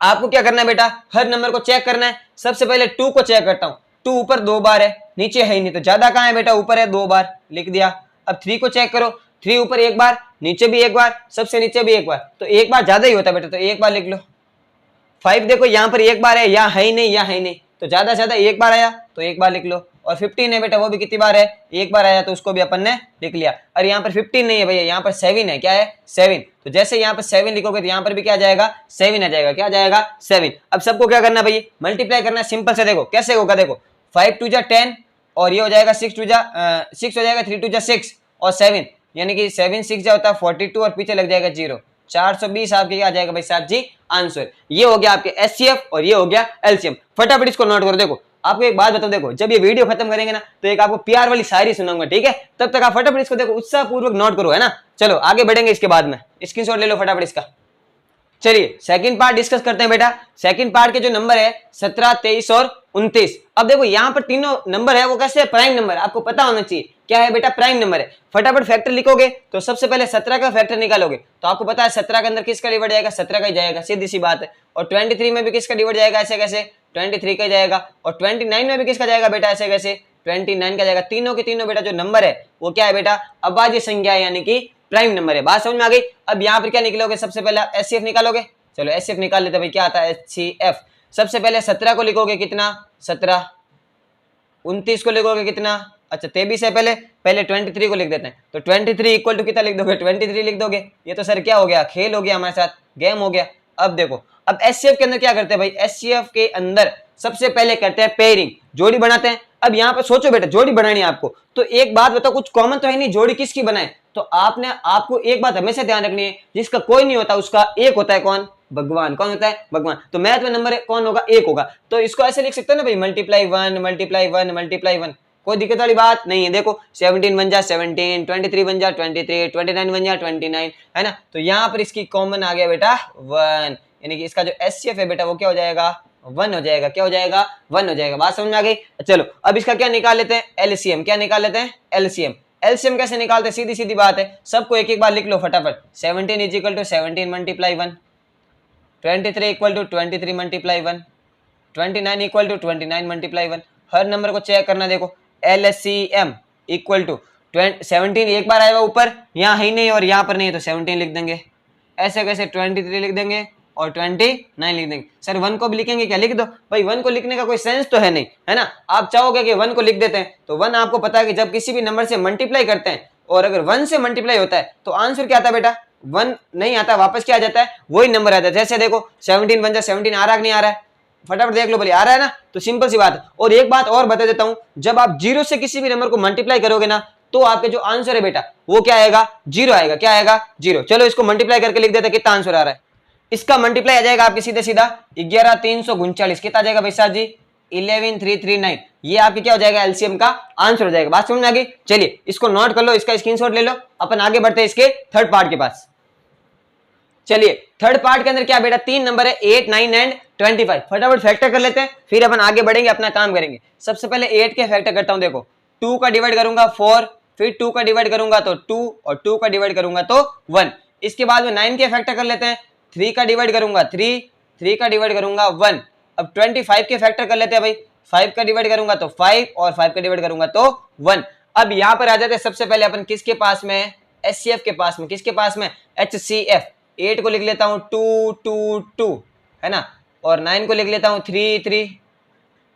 आपको क्या करना है बेटा, हर नंबर को चेक करना है। सबसे पहले 2 को चेक करता हूं, 2 ऊपर 2 बार है, नीचे है ही नहीं, तो ज्यादा कहां है बेटा, ऊपर है 2 बार, लिख दिया। अब 3 को चेक करो, 3 ऊपर 1 बार, नीचे भी 1 बार, सबसे नीचे भी 1 बार, तो 1 बार ज्यादा ही होता है बेटा, तो 1 बार लिख लो। 5 देखो यहाँ पर 1 बार है, या है ही नहीं, या है ही नहीं, तो ज्यादा से ज्यादा 1 बार आया तो 1 बार लिख लो। और 15 है बेटा, वो भी कितनी बार है, 1 बार आया, तो उसको भी अपन ने लिख लिया। और यहाँ पर 15 नहीं है भैया, यहाँ पर 7 है, क्या है 7, तो जैसे यहाँ पर 7 लिखोगे तो यहाँ पर भी क्या आ जाएगा 7 आ जाएगा, क्या आ जाएगा 7। अब सबको क्या करना है भाई, मल्टीप्लाई करना है, सिंपल से। देखो कैसे होगा, देखो 5 2 जा 10 और ये हो जाएगा 6 2 जा 6 हो जाएगा, 3 2 जा 6 और 7, यानी कि 7 6 जा होता है 42 और पीछे लग जाएगा 0, 420 आपके क्या आ जाएगा भाई साहब जी आंसर। ये हो गया आपके HCF और ये हो गया LCM। फटाफट इसको नोट करो। देखो आपको एक बात बताओ, देखो जब ये वीडियो खत्म करेंगे ना तो एक आपको प्यार वाली शायरी सुनाऊंगा, ठीक है, तब तक आप फटाफट इसको देखो, उत्साह पूर्वक नोट करो, है ना। चलो आगे बढ़ेंगे, इसके बाद में स्क्रीनशॉट ले लो फटाफट इसका। चलिए सेकंड पार्ट डिस्कस करते हैं बेटा। सेकंड पार्ट के जो नंबर है 17 23 और 29। अब देखो यहाँ पर तीनों नंबर है वो कैसे है, प्राइम नंबर, आपको पता होना चाहिए क्या है बेटा, प्राइम नंबर है। फटाफट फैक्टर लिखोगे तो सबसे पहले 17 का फैक्टर निकालोगे, तो आपको पता है 17 के अंदर किसका डिवाइड जाएगा, 17 का ही जाएगा, सीधी सी बात है। और 23 में भी किसका डिवाइड जाएगा, ऐसे कैसे 23 का जाएगा। और 29 में भी किसका जाएगा बेटा, ऐसे कैसे 29 का जाएगा। तीनों के तीनों बेटा जो नंबर है वो क्या है बेटा, अभाज्य संख्या है, यानी कि प्राइम नंबर है। बात समझ में आ गई। अब यहाँ पर क्या निकलोगे, सबसे पहले HCF निकालोगे। चलो HCF निकाल लेते भाई, क्या आता है HCF। सबसे पहले 17 को लिखोगे कितना 17, 29 को लिखोगे कितना, अच्छा 23 है, पहले 23 को लिख देते हैं, तो 23 इक्वल टू कितना लिख दोगे, 23 लिख दोगे। ये तो सर क्या हो गया, खेल हो गया हमारे साथ, गेम हो गया। अब देखो अब HCF के अंदर क्या करते हैं भाई, HCF के अंदर सबसे पहले करते हैं पेयरिंग, जोड़ी बनाते हैं। अब यहाँ पर सोचो बेटा, जोड़ी बनानी है आपको, तो एक बात बताओ, कुछ कॉमन तो है नहीं, जोड़ी किसकी बनाए, तो आपको एक बात हमेशा ध्यान रखनी है, जिसका कोई नहीं होता उसका एक होता है, कौन, भगवान। कौन होता है, भगवान। तो मैथ में नंबर कौन होगा, एक होगा। तो इसको ऐसे लिख सकते हो ना भाई, मल्टीप्लाई 1 मल्टीप्लाई 1 मल्टीप्लाई 1, कोई दिक्कत वाली बात नहीं है। देखो 17 बन जा 17, 23 बन जा 23, 29 बन जा 29, है ना। तो यहाँ पर इसकी कॉमन आ गया बेटा 1, यानी कि इसका जो HCF है बेटा वो क्या हो जाएगा 1 हो जाएगा, क्या हो जाएगा 1 हो जाएगा। बात समझ में आ गई। चलो अब इसका क्या निकाल लेते हैं, LCM। क्या निकाल लेते हैं LCM। LCM कैसे निकालते हैं, सीधी सीधी बात है, सबको एक एक बार लिख लो फटाफट। 17 is equal to 17 multiply 1, 23 equal to 23 multiply 1, 29 equal to 29 multiply 1। हर नंबर को चेक करना। देखो LCM इक्वल टू 17 एक बार आएगा ऊपर, यहाँ है ही नहीं और यहाँ पर नहीं है, तो 17 लिख देंगे। ऐसे कैसे 23 लिख देंगे और 29 लिख देंगे। सर 1 को भी लिखेंगे क्या, लिख दो भाई, 1 को लिखने का कोई सेंस तो है नहीं, है ना। आप चाहोगे कि 1 को लिख देते हैं, तो 1 आपको पता है कि जब किसी भी नंबर से मल्टीप्लाई करते हैं और अगर 1 से मल्टीप्लाई होता है तो आंसर क्या आता है बेटा, 1 नहीं आता, वापस क्या आ जाता है, वही नंबर आता है। जैसे देखो 17 बन जा 17 आ रहा कि नहीं आ रहा है, फटाफट देख लो बोले आ रहा है ना, तो सिंपल सी बात है। और एक बात और बता देता हूं, जब आप 0 से किसी भी नंबर को मल्टीप्लाई करोगे ना, तो आपके जो आंसर है बेटा वो क्या आएगा, 0 आएगा। क्या आएगा 0। चलो इसको मल्टीप्लाई करके लिख देते हैं, कितना आंसर आ रहा है। इसका मल्टीप्लाई आ जाएगा आपके सीधे सीधा 11339, कितना आ जाएगा भाई साहब जी 11339। ये आपके क्या हो जाएगा, LCM का आंसर हो जाएगा। बात समझ में आ गई। चलिए इसको नोट कर लो, इसका स्क्रीनशॉट ले लो, अपन आगे बढ़ते हैं इसके थर्ड पार्ट के पास। चलिए थर्ड पार्ट के अंदर क्या बेटा, 3 नंबर है 8 9 एंड 25। फटाफट फैक्टर कर लेते हैं, फिर अपन आगे बढ़ेंगे, अपना काम करेंगे। सबसे पहले 8 के फैक्टर करता हूं। देखो 2 का डिवाइड करूंगा 4, फिर 2 का डिवाइड करूंगा तो 2 और 2 का डिवाइड करूंगा तो 1। इसके बाद में 9 के फैक्टर कर लेते हैं। 3 का डिवाइड करूंगा 3, 3 का डिवाइड करूंगा 1। अब 25 के फैक्टर कर लेते हैं भाई। 5 का डिवाइड करूंगा तो 5 और 5 का डिवाइड करूंगा तो 1। अब यहाँ पर आ जाते हैं सबसे पहले अपन किसके पास में, HCF के पास में, किसके पास में, HCF। 8 को लिख लेता हूँ 2 2 2 है ना, और 9 को लिख लेता हूँ 3 3,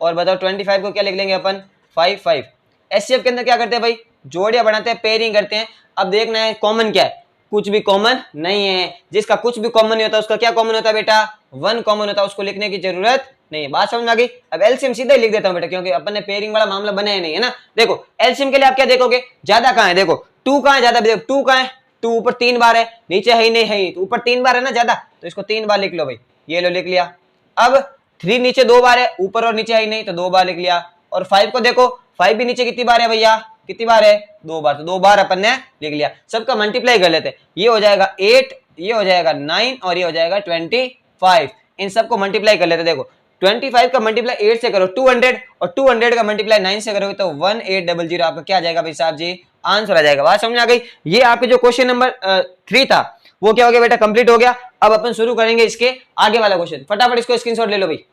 और बताओ 25 को क्या लिख लेंगे अपन, 5 5। HCF के अंदर क्या करते हैं भाई, जोड़ियां बनाते हैं, पेयरिंग करते हैं। अब देखना है कॉमन क्या है, कुछ भी कॉमन नहीं है। जिसका कुछ भी कॉमन नहीं होता उसका क्या कॉमन होता है बेटा, 1 कॉमन होता है, उसको लिखने की जरूरत नहीं है। बात समझ में आ गई। अब एलसीएम सीधा ही लिख देता हूं बेटा, क्योंकि अपन ने पेयरिंग वाला मामला बनाया नहीं है ना। देखो एलसीएम के लिए आप क्या देखोगे, ज्यादा कहां है, देखो 2 कहां है ज्यादा, देखो 2 कहां है, 2 ऊपर 3 बार है, नीचे है ही नहीं, है तो ऊपर 3 बार है ना ज्यादा, तो इसको 3 बार लिख लो भाई, ये लो लिख लिया। अब 3 नीचे 2 बार है, ऊपर और नीचे है ही नहीं, तो 2 बार लिख लिया। और 5 को देखो, 5 भी नीचे कितनी बार है भैया, कितनी बार है, 2 बार, तो 2 बार अपन ने लिख लिया। सबका मल्टीप्लाई कर लेते हैं, ये हो जाएगा 8, ये हो जाएगा 9 और ये हो जाएगा 25। इन सबको मल्टीप्लाई कर लेते हैं। देखो 25 का मल्टीप्लाई 8 से करो 200, और 200 का मल्टीप्लाई 9 से करोगे तो 1800 आपका क्या आ जाएगा भाई साहब जी, आंसर आ जाएगा। बात समझ आ गई। ये आपके जो क्वेश्चन नंबर 3 था वो क्या हो गया बेटा, कंप्लीट हो गया। अब अपन शुरू करेंगे इसके आगे वाला क्वेश्चन, फटाफट इसको स्क्रीनशॉट ले लो भाई।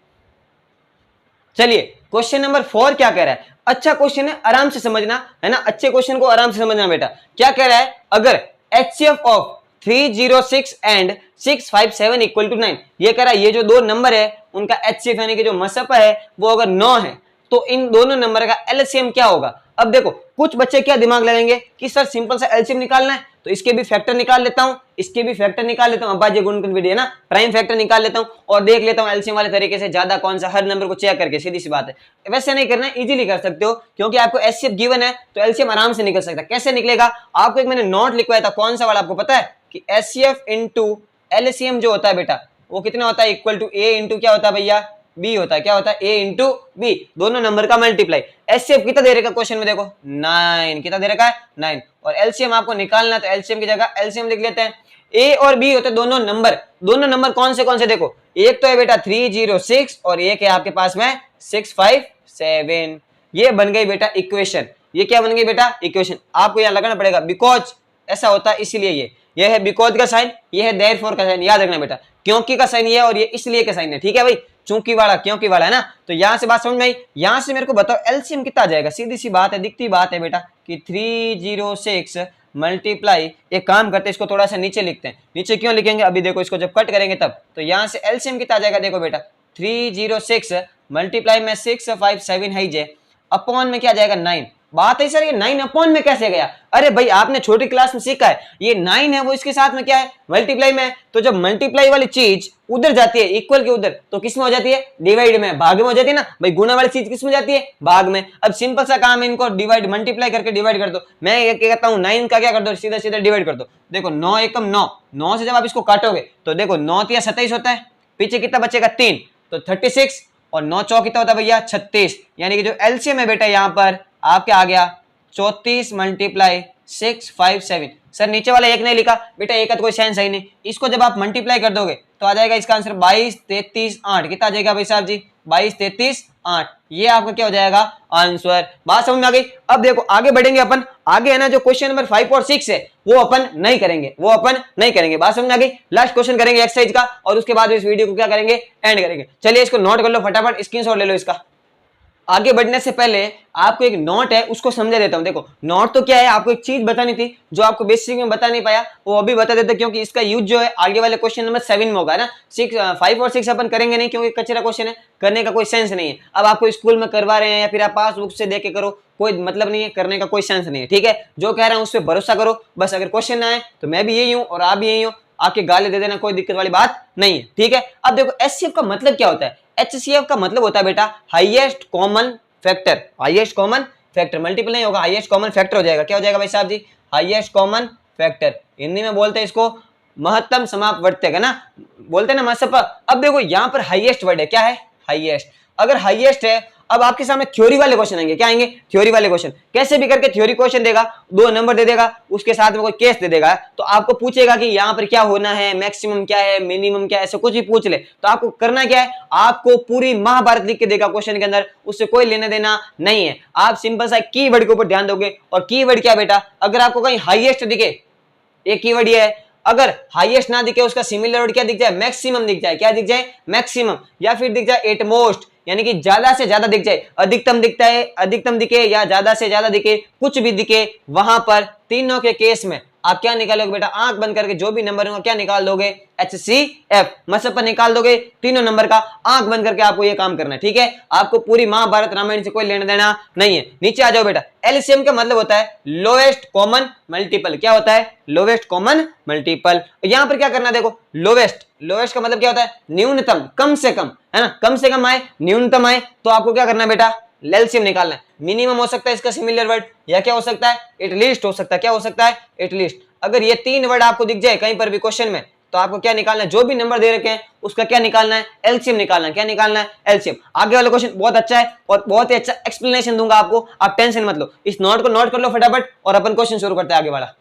चलिए क्वेश्चन नंबर 4 क्या कह रहा है, अच्छा क्वेश्चन है, आराम से समझना है ना, अच्छे क्वेश्चन को आराम से समझना बेटा। क्या कह रहा है, अगर HCF of 306 and 657 equal to 9, ये कह रहा है ये जो दो नंबर है उनका HCF यानी कि जो मसफा है वो अगर 9 है तो इन दोनों नंबर का LCM क्या होगा। अब देखो कुछ बच्चे क्या दिमाग लगाएंगे कि सर सिंपल सा LCM निकालना है तो इसके भी फैक्टर निकाल लेता हूं, इसके भी फैक्टर निकाल लेता हूं, अब्बाजी गुणनखंड विधि है ना, प्राइम फैक्टर निकाल लेता हूं और देख लेता हूं LCM वाले तरीके से ज्यादा कौन सा, हर नंबर को चेक करके, सीधी सी बात है। वैसे नहीं करना, इजीली कर सकते हो क्योंकि आपको HCF गिवन है तो LCM आराम से निकल सकता है। कैसे निकलेगा, आपको एक मैंने नोट लिखवाया था, कौन सा वाला आपको पता है कि HCF इंटू LCM जो होता है बेटा वो कितना होता है, इक्वल टू A इंटू क्या होता है भैया, B होता है। क्या होता है, A इंटू B, दोनों नंबर का मल्टीप्लाई। HCF कितना दे रखा क्वेश्चन में, देखो 9, कितना दे रखा है 9, और LCM आपको निकालना है तो LCM की जगह LCM लिख लेते हैं। A और B होते हैं दोनों नंबर, दोनों नंबर कौन से देखो, एक तो है बेटा 306 और एक है आपके पास में 657। ये बन गई बेटा इक्वेशन, ये क्या बन गई बेटा इक्वेशन। आपको यहां लगाना पड़ेगा बिकॉज ऐसा होता है इसीलिए, ये है बिकॉज का साइन, ये है देयरफॉर का साइन, याद रखना बेटा, क्योंकि का साइन ये है और ये इसलिए का साइन है, ठीक है भाई, चूंकि वाला क्योंकि वाला है ना। तो यहां से बात समझ में आई, यहां से मेरे को बताओ LCM कितना आ जाएगा, सीधी सी बात है, दिखती बात है बेटा कि 306 मल्टीप्लाई, एक काम करते हैं इसको थोड़ा सा नीचे लिखते हैं। नीचे क्यों लिखेंगे, अभी देखो इसको जब कट करेंगे तब, तो यहां से LCM कितना आ जाएगा, देखो बेटा 306 मल्टीप्लाई में 657 है जे, अपॉन में क्या जाएगा 9। बात है सर ये 9 अपॉन में कैसे गया, अरे भाई आपने छोटी क्लास में सीखा है, ये 9 है वो इसके साथ में क्या है मल्टीप्लाई में, तो जब मल्टीप्लाई वाली चीज उधर जाती है इक्वल के उधर तो किस में हो जाती है, डिवाइड में, भाग में हो जाती है ना भाई। गुणा वाली चीज किस में जाती है, भाग में। अब सिंपल सा काम है, इनको डिवाइड, मल्टीप्लाई करके डिवाइड कर दो। मैं क्या कहता हूँ 9 का क्या कर दो, सीधा सीधा डिवाइड कर दो। देखो 9 एकम 9, 9 से जब आप इसको काटोगे तो देखो 9 या 27 होता है, पीछे कितना बचेगा 3, तो 36, और 9 चौक कितना होता है भैया 36, यानी कि जो LCM है बेटा यहाँ पर आप क्या आ गया 34 मल्टीप्लाई 657। सर नीचे वाला एक नहीं लिखा बेटा, एक का तो कोई सेंस है ही नहीं, इसको जब आप मल्टीप्लाई कर दोगे तो आ जाएगा इसका आंसर 22 33 8, कितना आ जाएगा भाई साहब जी 22 33 8, ये आपका क्या हो जाएगा आंसर। बात समझ में आ गई। अब देखो आगे बढ़ेंगे अपन, आगे है ना जो क्वेश्चन नंबर 5 और 6 है वो अपन नहीं करेंगे, वो अपन नहीं करेंगे। बात समझ में आ गई। लास्ट क्वेश्चन करेंगे एक्सरसाइज का और उसके बाद इस वीडियो को क्या करेंगे, एंड करेंगे। चलिए इसको नोट कर लो फटाफट, स्क्रीनशॉट ले लो इसका। आगे बढ़ने से पहले आपको एक नोट है उसको समझा देता हूं। देखो नोट तो क्या है, आपको एक चीज बतानी थी जो आपको बेसिक में बता नहीं पाया वो अभी बता देते, क्योंकि इसका यूज जो है आगे वाले क्वेश्चन नंबर 7 में होगा ना। 5 और 6 अपन करेंगे नहीं क्योंकि कचरा क्वेश्चन है, करने का कोई सेंस नहीं है। अब आपको स्कूल में करवा रहे हैं या फिर आप पास बुक से देख के करो, कोई मतलब नहीं है, करने का कोई सेंस नहीं है, ठीक है। जो कह रहा हूं उस पर भरोसा करो बस। अगर क्वेश्चन ना आए तो मैं भी यही हूं और आप भी यही हो, आके गाली दे देना, कोई दिक्कत वाली बात नहीं है, ठीक है। अब देखो HCF का मतलब क्या होता है, HCF का मतलब होता है बेटा highest common factor. Highest common factor, multiple नहीं होगा, हाईएस्ट कॉमन फैक्टर हो जाएगा। क्या हो जाएगा भाई साहब जी, हाईएस्ट कॉमन फैक्टर। हिंदी में बोलते हैं इसको महत्तम समापवर्तक है ना, बोलते हैं ना मसफा। अब देखो यहाँ पर हाईएस्ट वर्ड है, क्या है हाईएस्ट। अगर हाईएस्ट है, अब आपके सामने थ्योरी वाले क्वेश्चन आएंगे। क्या आएंगे, थ्योरी वाले क्वेश्चन। कैसे भी करके थ्योरी क्वेश्चन देगा, 2 नंबर दे देगा, उसके साथ में कोई केस दे देगा, तो आपको पूछेगा कि यहाँ पर क्या होना है, मैक्सिमम क्या है, मिनिमम क्या है, ऐसे कुछ भी पूछ ले तो आपको करना क्या है, आपको पूरी महाभारत लिख के देगा क्वेश्चन के अंदर, उससे कोई लेना देना नहीं है। आप सिंपल सा कीवर्ड के ऊपर ध्यान दोगे, और कीवर्ड क्या बेटा, अगर आपको कहीं हाईएस्ट दिखे, एक कीवर्ड ये है, अगर हाईएस्ट ना दिखे उसका सिमिलर वर्ड क्या दिख जाए, मैक्सिमम दिख जाए। क्या दिख जाए, मैक्सिमम, या फिर दिख जाए एट मोस्ट, यानी कि ज्यादा से ज्यादा दिख जाए, अधिकतम दिखता है, अधिकतम दिखे या ज्यादा से ज्यादा दिखे, कुछ भी दिखे, वहां पर तीनों के केस में आप क्या निकालोगे बेटा, आंख बंद करके जो भी नंबर होगा क्या निकाल दोगे, HCF मतलब पर निकाल दोगे तीनों नंबर का, आंख बंद करके आपको ये काम करना है, ठीक है। आपको पूरी महाभारत रामायण से कोई लेना देना नहीं है। नीचे आ जाओ बेटा, एलसीएम का मतलब होता है लोएस्ट कॉमन मल्टीपल। क्या होता है, लोएस्ट कॉमन मल्टीपल। यहां पर क्या करना, देखो लोएस्ट, लोएस्ट का मतलब क्या होता है, न्यूनतम, कम से कम, है ना, कम से कम आए, न्यूनतम आए, तो आपको क्या करना है बेटा, एलसीएम निकालना है। मिनिमम हो सकता है इसका सिमिलर वर्ड, या क्या हो सकता है, एटलीस्ट हो सकता है, क्या हो सकता है, एटलीस्ट। अगर ये तीन वर्ड आपको दिख जाए कहीं पर भी क्वेश्चन में, तो आपको क्या निकालना है, जो भी नंबर दे रखे हैं उसका क्या निकालना है, एलसीएम निकालना है। क्या निकालना है, एलसीएम। आगे वाला क्वेश्चन बहुत अच्छा है और बहुत ही अच्छा एक्सप्लेनेशन दूंगा आपको, आप टेंशन मत लो। इस नोट को नोट कर लो फटाफट और अपन क्वेश्चन शुरू करते हैं आगे वाला।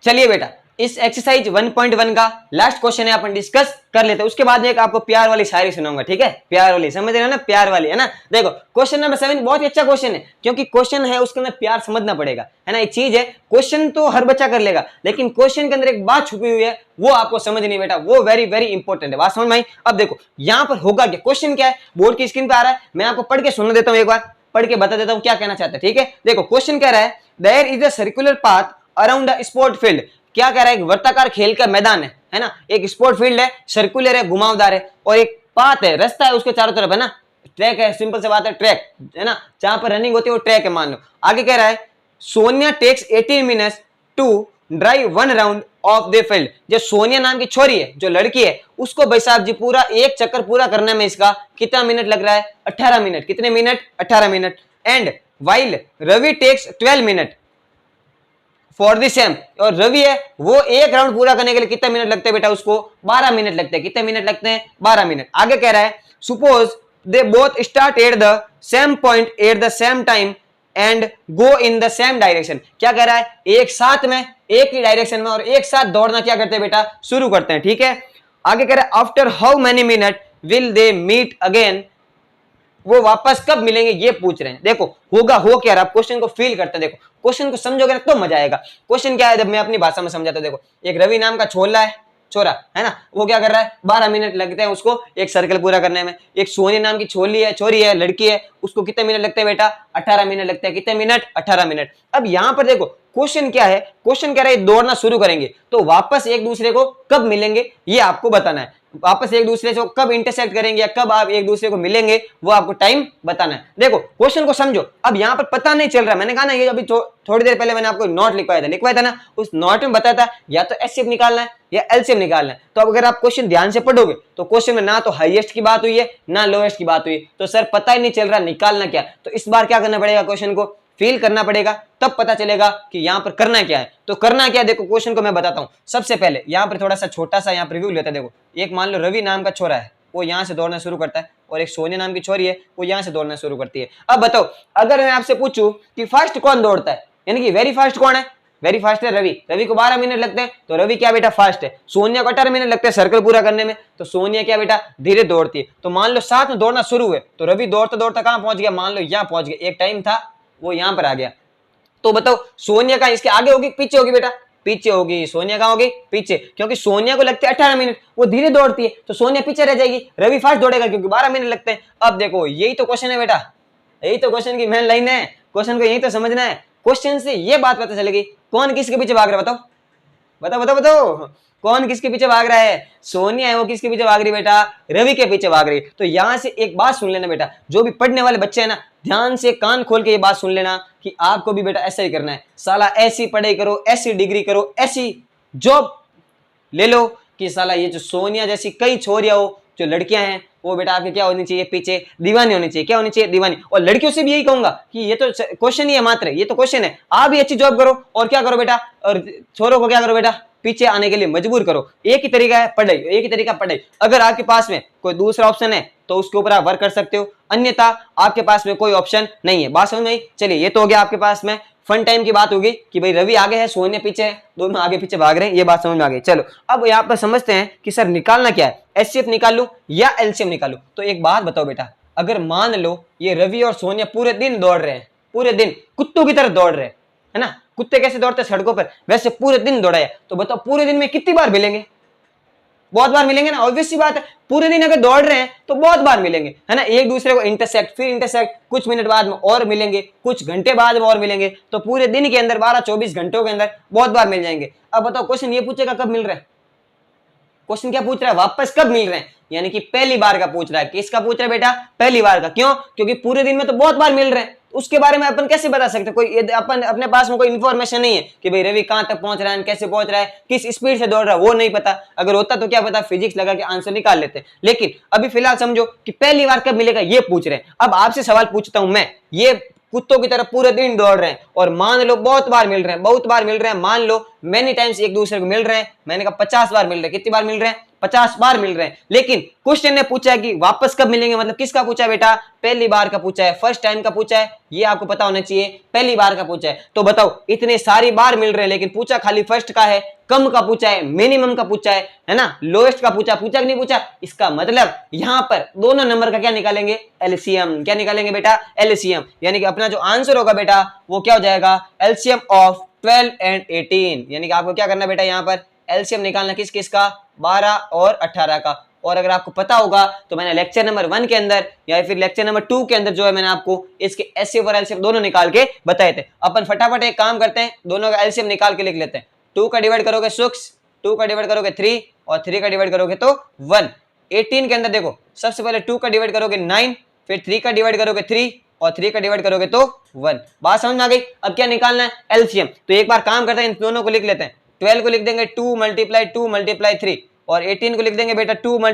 चलिए बेटा, इस एक्सरसाइज 1.1 का लास्ट क्वेश्चन है, अपन डिस्कस कर लेते हैं। उसके बाद में एक आपको प्यार वाली शायरी सुनाऊंगा, ठीक है, प्यार वाली, समझ रहे हो ना, प्यार वाली, है ना। देखो क्वेश्चन नंबर 7 बहुत ही अच्छा क्वेश्चन है, क्योंकि क्वेश्चन है उसके अंदर प्यार समझना पड़ेगा, है ना। एक चीज है, क्वेश्चन तो हर बच्चा कर लेगा, लेकिन क्वेश्चन के अंदर एक बात छुपी हुई है, वो आपको समझनी बेटा, वो वेरी वेरी इंपॉर्टेंट है। बात समझ में आई। अब देखो यहां पर होगा क्या, क्वेश्चन क्या है, बोर्ड की स्क्रीन पर आ रहा है, मैं आपको पढ़ के सुन देता हूं, एक बार पढ़ के बता देता हूं क्या कहना चाहता है, ठीक है। देखो क्वेश्चन कह रहा है, there is a circular path around a sport field. क्या कह रहा है, एक वर्ताकार खेल का मैदान है ना, एक स्पोर्ट फील्ड है, सर्कुलर है, घुमावदार है, और एक पाथ है, रास्ता है उसके चारों तरफ, है ना, ट्रैक है, सिंपल से बात है, ट्रैक है ना, जहां पर रनिंग होती है वो ट्रैक है मान लो। आगे कह रहा है, Sonia takes 18 minutes to drive 1 round of the field. जो सोनिया नाम की छोरी है, जो लड़की है, उसको भाई साहब जी पूरा एक चक्कर पूरा करने में इसका कितना मिनट लग रहा है, 18 मिनट। कितने minute, 18 minute. And while Ravi takes 12 minute for the same, और रवि है वो एक राउंड पूरा करने के लिए कितने मिनट लगते हैं बेटा, उसको 12 मिनट लगते हैं। कितने मिनट लगते हैं, 12 मिनट। आगे कह रहा है, suppose they both start at the same point at the same time and go in the same direction. क्या कह रहा है, एक साथ में, एक ही डायरेक्शन में और एक साथ दौड़ना क्या करते हैं बेटा, शुरू करते हैं, ठीक है। आगे कह रहा है, after how many minute will they meet again, वो वापस कब मिलेंगे ये पूछ रहे हैं। देखो होगा, हो क्या रहा, क्वेश्चन को फील करते हैं। देखो क्वेश्चन को समझोगे ना तो मजा आएगा। क्वेश्चन क्या है, जब मैं अपनी भाषा में समझाता हूं, देखो एक रवि नाम का छोला है, छोरा है ना, वो क्या कर रहा है, 12 मिनट लगते हैं उसको एक सर्कल पूरा करने में। एक सोनी नाम की छोली है, छोरी है, लड़की है, उसको कितने मिनट लगते हैं बेटा, 18 मिनट लगते हैं। कितने मिनट, 18 मिनट। अब यहां पर देखो क्वेश्चन क्या है, क्वेश्चन कह रहा है दौड़ना शुरू करेंगे तो वापस एक दूसरे को कब मिलेंगे ये आपको बताना है। वापस एक दूसरे से कब इंटरसेक्ट करेंगे या कब आप एक दूसरे को मिलेंगे वो आपको टाइम बताना है। देखो क्वेश्चन को समझो। अब यहाँ पर पता नहीं चल रहा, मैंने कहा ना, ये अभी थोड़ी देर पहले मैंने आपको नोट लिखवाया था ना, उस नोट में बताया था या तो एचसीएफ निकालना है या एलसीएम निकालना है। तो अगर आप क्वेश्चन ध्यान से पढ़ोगे तो क्वेश्चन में ना तो हाईएस्ट की बात हुई है ना लोएस्ट की बात हुई, तो सर पता ही नहीं चल रहा निकालना क्या। तो इस बार क्या करना पड़ेगा, क्वेश्चन को फील करना पड़ेगा, तब पता चलेगा कि यहाँ पर करना क्या है। तो करना क्या है, देखो क्वेश्चन को मैं बताता हूँ। सबसे पहले यहाँ पर थोड़ा सा छोटा सा यहाँ पर रिव्यू लेते हैं। देखो एक मान लो रवि नाम का छोरा है, वो यहाँ से दौड़ना शुरू करता है, और एक सोनिया नाम की छोरी है, वो यहाँ से दौड़ना शुरू करती है। अब बताओ अगर मैं आपसे पूछूं कि फास्ट कौन दौड़ता है, यानी कि वेरी फास्ट कौन है, वेरी फास्ट है रवि। रवि को 12 मिनट लगते हैं तो रवि क्या बेटा फास्ट है। सोनिया को 18 मिनट लगते हैं सर्कल पूरा करने में, तो सोनिया क्या बेटा धीरे दौड़ती है। तो मान लो साथ में दौड़ना शुरू हुए तो रवि दौड़ता दौड़ता कहां पहुंच गया, मान लो यहाँ पहुंच गया, एक टाइम था वो यहाँ पर आ गया। तो बताओ सोनिया का इसके आगे होगी पीछे होगी बेटा, पीछे होगी। सोनिया कहां होगी, पीछे, क्योंकि सोनिया को लगते हैं 18 मिनट, वो धीरे दौड़ती है, तो सोनिया पीछे रह जाएगी, रवि फास्ट दौड़ेगा क्योंकि 12 मिनट लगते हैं। अब देखो यही तो क्वेश्चन है बेटा, यही तो क्वेश्चन की मेन लाइन है, क्वेश्चन को यही तो समझना है। क्वेश्चन से ये बात पता चलेगी कौन किसके पीछे भाग रहा है। बताओ बताओ बताओ बताओ, कौन किसके पीछे भाग रहा है, सोनिया है वो किसके पीछे भाग रही बेटा, रवि के पीछे भाग रही। तो यहां से एक बात सुन लेना बेटा, जो भी पढ़ने वाले बच्चे हैं ना, ध्यान से कान खोल के ये बात सुन लेना कि आपको भी बेटा ऐसा ही करना है। साला ऐसी पढ़ाई करो, ऐसी डिग्री करो, ऐसी जॉब ले लो कि साला ये जो सोनिया जैसी कई छोरियां हो, जो लड़कियां हैं, वो बेटा आपके क्या होनी चाहिए, पीछे दीवानी होनी चाहिए। क्या होनी चाहिए, दीवानी। और लड़कियों से भी यही कहूंगा कि ये तो क्वेश्चन ही है, मात्र ये तो क्वेश्चन है, आप भी अच्छी जॉब करो और क्या करो बेटा, और छोरों को क्या करो बेटा, पीछे आने के लिए मजबूर करो। एक ही तरीका है पढ़ाई, एक ही तरीका पढ़ाई। अगर आपके पास में कोई दूसरा ऑप्शन है तो उसके ऊपर आप वर्क कर सकते हो, अन्यथा आपके पास में कोई ऑप्शन नहीं है। बात समझ में आई। चलिए ये तो हो गया आपके पास में फन टाइम की बात होगी कि भाई रवि आगे है, सोनिया पीछे है, दोनों आगे पीछे भाग रहे हैं, ये बात समझ में आ गई। चलो अब यहाँ पर समझते हैं कि सर निकालना क्या है, एचसीएफ निकाल लूं या एलसीएम निकालूं। तो एक बात बताओ बेटा, अगर मान लो ये रवि और सोनिया पूरे दिन दौड़ रहे हैं, पूरे दिन कुत्तों की तरह दौड़ रहे हैं, है ना, कुत्ते कैसे दौड़ते हैं सड़कों पर, वैसे पूरे दिन दौड़ाया, तो बताओ पूरे दिन में कितनी बार मिलेंगे, बहुत बार मिलेंगे ना, ऑब्वियस सी बात है। पूरे दिन अगर दौड़ रहे हैं तो बहुत बार मिलेंगे, है ना। एक दूसरे को इंटरसेक्ट, फिर इंटरसेक्ट, कुछ मिनट बाद में और मिलेंगे, कुछ घंटे बाद में और मिलेंगे, तो पूरे दिन के अंदर 12-24 घंटों के अंदर बहुत बार मिल जाएंगे। अब बताओ क्वेश्चन ये पूछेगा कब मिल रहे हैं, क्वेश्चन क्या पूछ रहा है, वापस कब मिल रहे हैं, यानी कि पहली बार का पूछ रहा है। किसका पूछ रहा है बेटा, पहली बार का। क्यों, क्योंकि पूरे दिन में तो बहुत बार मिल रहे हैं, उसके बारे में अपन कैसे बता सकते, कोई अपन अपने पास में कोई इन्फॉर्मेशन नहीं है कि भाई रवि कहां तक पहुंच रहा है, कैसे पहुंच रहा है, किस स्पीड से दौड़ रहा है, वो नहीं पता। अगर होता तो क्या पता, फिजिक्स लगा के आंसर निकाल लेते। लेकिन अभी फिलहाल समझो कि पहली बार कब मिलेगा ये पूछ रहे हैं। अब आपसे सवाल पूछता हूं मैं, ये कुत्तों की तरह पूरे दिन दौड़ रहे हैं और मान लो बहुत बार मिल रहे हैं, बहुत बार मिल रहे हैं, मान लो मेनी टाइम्स एक दूसरे को मिल रहे हैं, मैंने कहा 50 बार मिल रहे हैं। कितनी बार मिल रहे हैं, 50 बार मिल रहे हैं। लेकिन क्वेश्चन ने पूछा है कि वापस कब मिलेंगे, मतलब किसका पूछा है बेटा, पहली बार का पूछा है, फर्स्ट टाइम का पूछा है, ये आपको पता होना चाहिए, पहली बार का पूछा है। तो बताओ इतने सारी बार मिल रहे हैं लेकिन पूछा खाली फर्स्ट का है, कम का पूछा है, मिनिमम का पूछा है ना, लोएस्ट का पूछा कि नहीं पूछा। इसका मतलब यहां पर दोनों नंबर का क्या निकालेंगे, एलसीएम। क्या निकालेंगे बेटा, एलसीएम। यानी कि अपना जो आंसर होगा बेटा वो क्या हो जाएगा, एलसीएम ऑफ 12 एंड 18। यानी कि आपको क्या करना बेटा, यहाँ पर एलसीएम निकालना किस किस का, 12 और 18 का। और अगर आपको पता होगा तो मैंने लेक्चर नंबर 1 के अंदर या फिर लेक्चर नंबर 2 के अंदर जो है मैंने आपको इसके एचसीएफ और एलसीएम दोनों निकाल के बताए थे। अपन फटाफट एक काम करते हैं, दोनों का एलसीएम निकाल के लिख लेते हैं। 2 का डिवाइड करोगे 6, 2 का डिवाइड करोगे 3 और 3 का डिवाइड करोगे तो 1। 18 के अंदर देखो सबसे पहले 2 का डिवाइड करोगे 9, फिर 3 का डिवाइड करोगे 3 और 3 का डिवाइड करोगे तो 1। बात समझ में आ गई। अब क्या निकालना है, एलसीएम। तो एक बार काम करते हैं, इन दोनों को लिख लेते हैं। 12 को लिख देंगे 2 × 3 और 18 को लिख देंगे बेटा 2 ×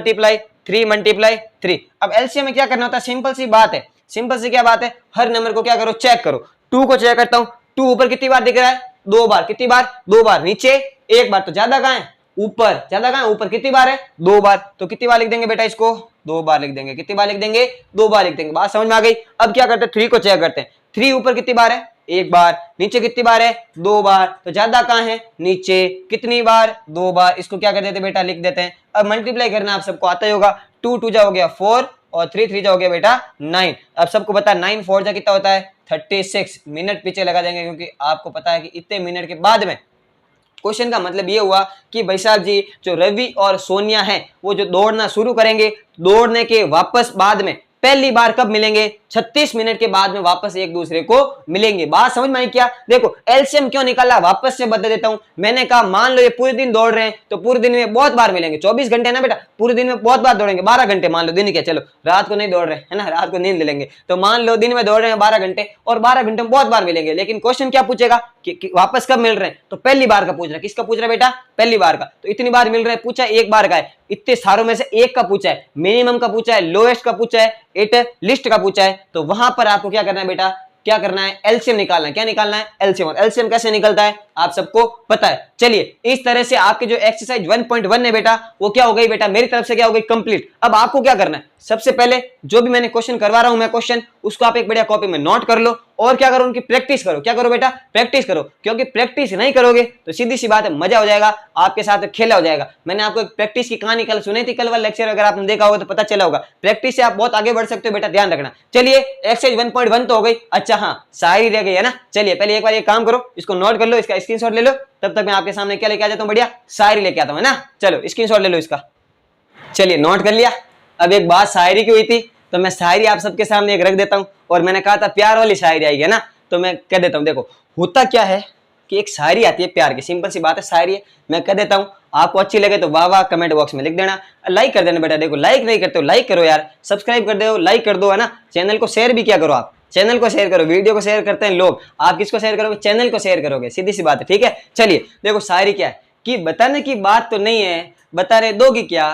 3 × 3। अब एलसीएम में क्या करना होता है, सिंपल सी बात है, सिंपल सी क्या बात है, हर नंबर को क्या करो, चेक करो। 2 को चेक करता हूं, 2 ऊपर कितनी बार दिख रहा है, 2 बार। कितनी बार, 2 बार। नीचे 1 बार, तो ज्यादा कहां है, ऊपर। ज्यादा कहां है, ऊपर। कितनी बार है, 2 बार। तो कितनी बार लिख देंगे बेटा इसको, 2 बार लिख देंगे। कितनी बार लिख देंगे, 2 बार लिख देंगे। बात समझ में आ गई। अब क्या करते हैं, 3 को चेक करते हैं। 3 ऊपर कितनी बार है, 1 बार। नीचे कितनी बार है, 2 बार। तो ज्यादा कहां है, नीचे। कितनी बार, 2 बार। इसको क्या कर देते बेटा, लिख देते हैं। अब मल्टीप्लाई करना आप सबको आता ही होगा। 2 2 जा हो गया 4 और 3 3 जा हो गया बेटा 9। अब सबको पता है 9 4 जा कितना होता है, 36 मिनट पीछे लगा देंगे, क्योंकि आपको पता है कि इतने मिनट के बाद में क्वेश्चन का मतलब ये हुआ कि भाई साहब जी जो रवि और सोनिया हैं वो जो दौड़ना शुरू करेंगे, दौड़ने के वापस बाद में पहली बार कब मिलेंगे, 36 मिनट के बाद में वापस एक दूसरे को मिलेंगे। बात समझ में आई क्या। देखो एलसीएम क्यों निकाला, वापस से बता देता हूं। मैंने कहा मान लो ये पूरे दिन दौड़ रहे हैं तो पूरे दिन में बहुत बार मिलेंगे। 24 घंटे ना बेटा, पूरे दिन में बहुत बार दौड़ेंगे। 12 घंटे मान लो दिन के, चलो रात को नहीं दौड़ रहे है ना, रात को नींद ले लेंगे। तो मान लो दिन में दौड़ रहे हैं 12 घंटे और 12 घंटे में बहुत बार मिलेंगे। लेकिन क्वेश्चन क्या पूछेगा कि वापस कब मिल रहे हैं, तो पहली बार का पूछ रहा है। किसका पूछ रहा है बेटा, पहली बार का। तो इतनी बार मिल रहे हैं, पूछा एक बार का है, इतने सारों में से एक का पूछा है, मिनिमम का पूछा है, लोएस्ट का पूछा है, एट लिस्ट का पूछा है। तो वहां पर आपको क्या करना है बेटा, क्या करना है, एलसीएम निकालना है। क्या निकालना है, एलसीएम। और एलसीएम कैसे निकलता है आप सबको पता है। चलिए इस तरह से आपके जो एक्सरसाइज 1.1 है बेटा वो क्या हो गई बेटा, मेरी तरफ से क्या हो गई, कंप्लीट। अब आपको क्या करना है, सबसे पहले जो भी मैंने क्वेश्चन करवा रहा हूं मैं क्वेश्चन, उसको आप एक बढ़िया कॉपी में नोट कर लो और क्या करो, उनकी प्रैक्टिस करो। क्या करो बेटा, प्रैक्टिस करो। क्योंकि प्रैक्टिस नहीं करोगे तो सीधी सी बात है, मजा हो जाएगा, आपके साथ खेला हो जाएगा। मैंने आपको एक प्रैक्टिस की कहानी कल सुनी थी, कल वाला लेक्चर अगर आपने देखा होगा तो पता चला होगा। प्रैक्टिस से आप बहुत आगे बढ़ सकते हो बेटा, ध्यान रखना। चलिए एक्सरसाइज 1.1 तो हो गई। अच्छा हाँ, शायरी रह गई है ना। चलिए पहले एक बार ये काम करो, इसको नोट कर लो, इसका स्क्रीनशॉट ले लो। तब तक मैं आपके सामने क्या लेके आ जाता हूँ, बढ़िया शायरी लेके आता हूँ, है ना। चलो स्क्रीनशॉट ले लो इसका। चलिए नोट कर लिया। अब एक बात शायरी की हुई थी तो मैं शायरी आप सबके सामने एक रख देता हूँ, और मैंने कहा था प्यार वाली शायरी आएगी, है ना, तो मैं कह देता हूँ। देखो होता क्या है कि एक शायरी आती है प्यार की, सिंपल सी बात है, शायरी है। मैं कह देता हूँ, आपको अच्छी लगे तो वाह वाह कमेंट बॉक्स में लिख देना, लाइक कर देना बेटा। देखो लाइक नहीं करते हो, लाइक करो यार, सब्सक्राइब कर दो, लाइक कर दो, है ना। चैनल को शेयर भी क्या करो, आप चैनल को शेयर करो। वीडियो को शेयर करते हैं लोग, आप किसको शेयर करोगे, चैनल को शेयर करोगे, सीधी सी बात है, ठीक है। चलिए देखो शायरी क्या है कि बताने की बात तो नहीं है, बताने दोगी क्या,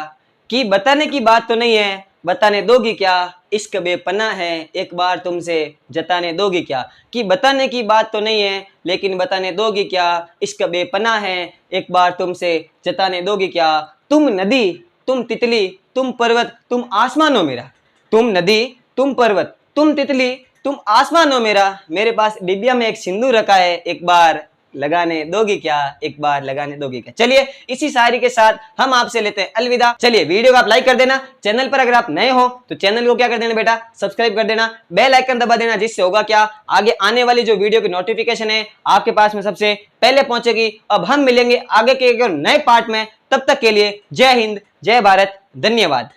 कि बताने की बात तो नहीं है, बताने दोगी क्या, इश्क बेपनाह है, एक बार तुमसे जताने दोगी क्या। कि बताने की बात तो नहीं है लेकिन बताने दोगी क्या, इश्क बेपनाह है, एक बार तुमसे जताने दोगी क्या। तुम नदी, तुम तितली, तुम पर्वत, तुम आसमान हो मेरा। तुम नदी, तुम पर्वत, तुम तितली, तुम आसमान हो मेरा। मेरे पास डिबिया में एक सिंदूर रखा है, एक बार लगाने दोगी क्या, एक बार लगाने दोगी क्या। चलिए इसी शायरी के साथ हम आपसे लेते हैं अलविदा। चलिए वीडियो को आप लाइक कर देना, चैनल पर अगर आप नए हो तो चैनल को क्या कर देना बेटा, सब्सक्राइब कर देना, बेल आइकन दबा देना, जिससे होगा क्या, आगे आने वाली जो वीडियो की नोटिफिकेशन है आपके पास में सबसे पहले पहुंचेगी। अब हम मिलेंगे आगे के एक नए पार्ट में, तब तक के लिए जय हिंद, जय भारत, धन्यवाद।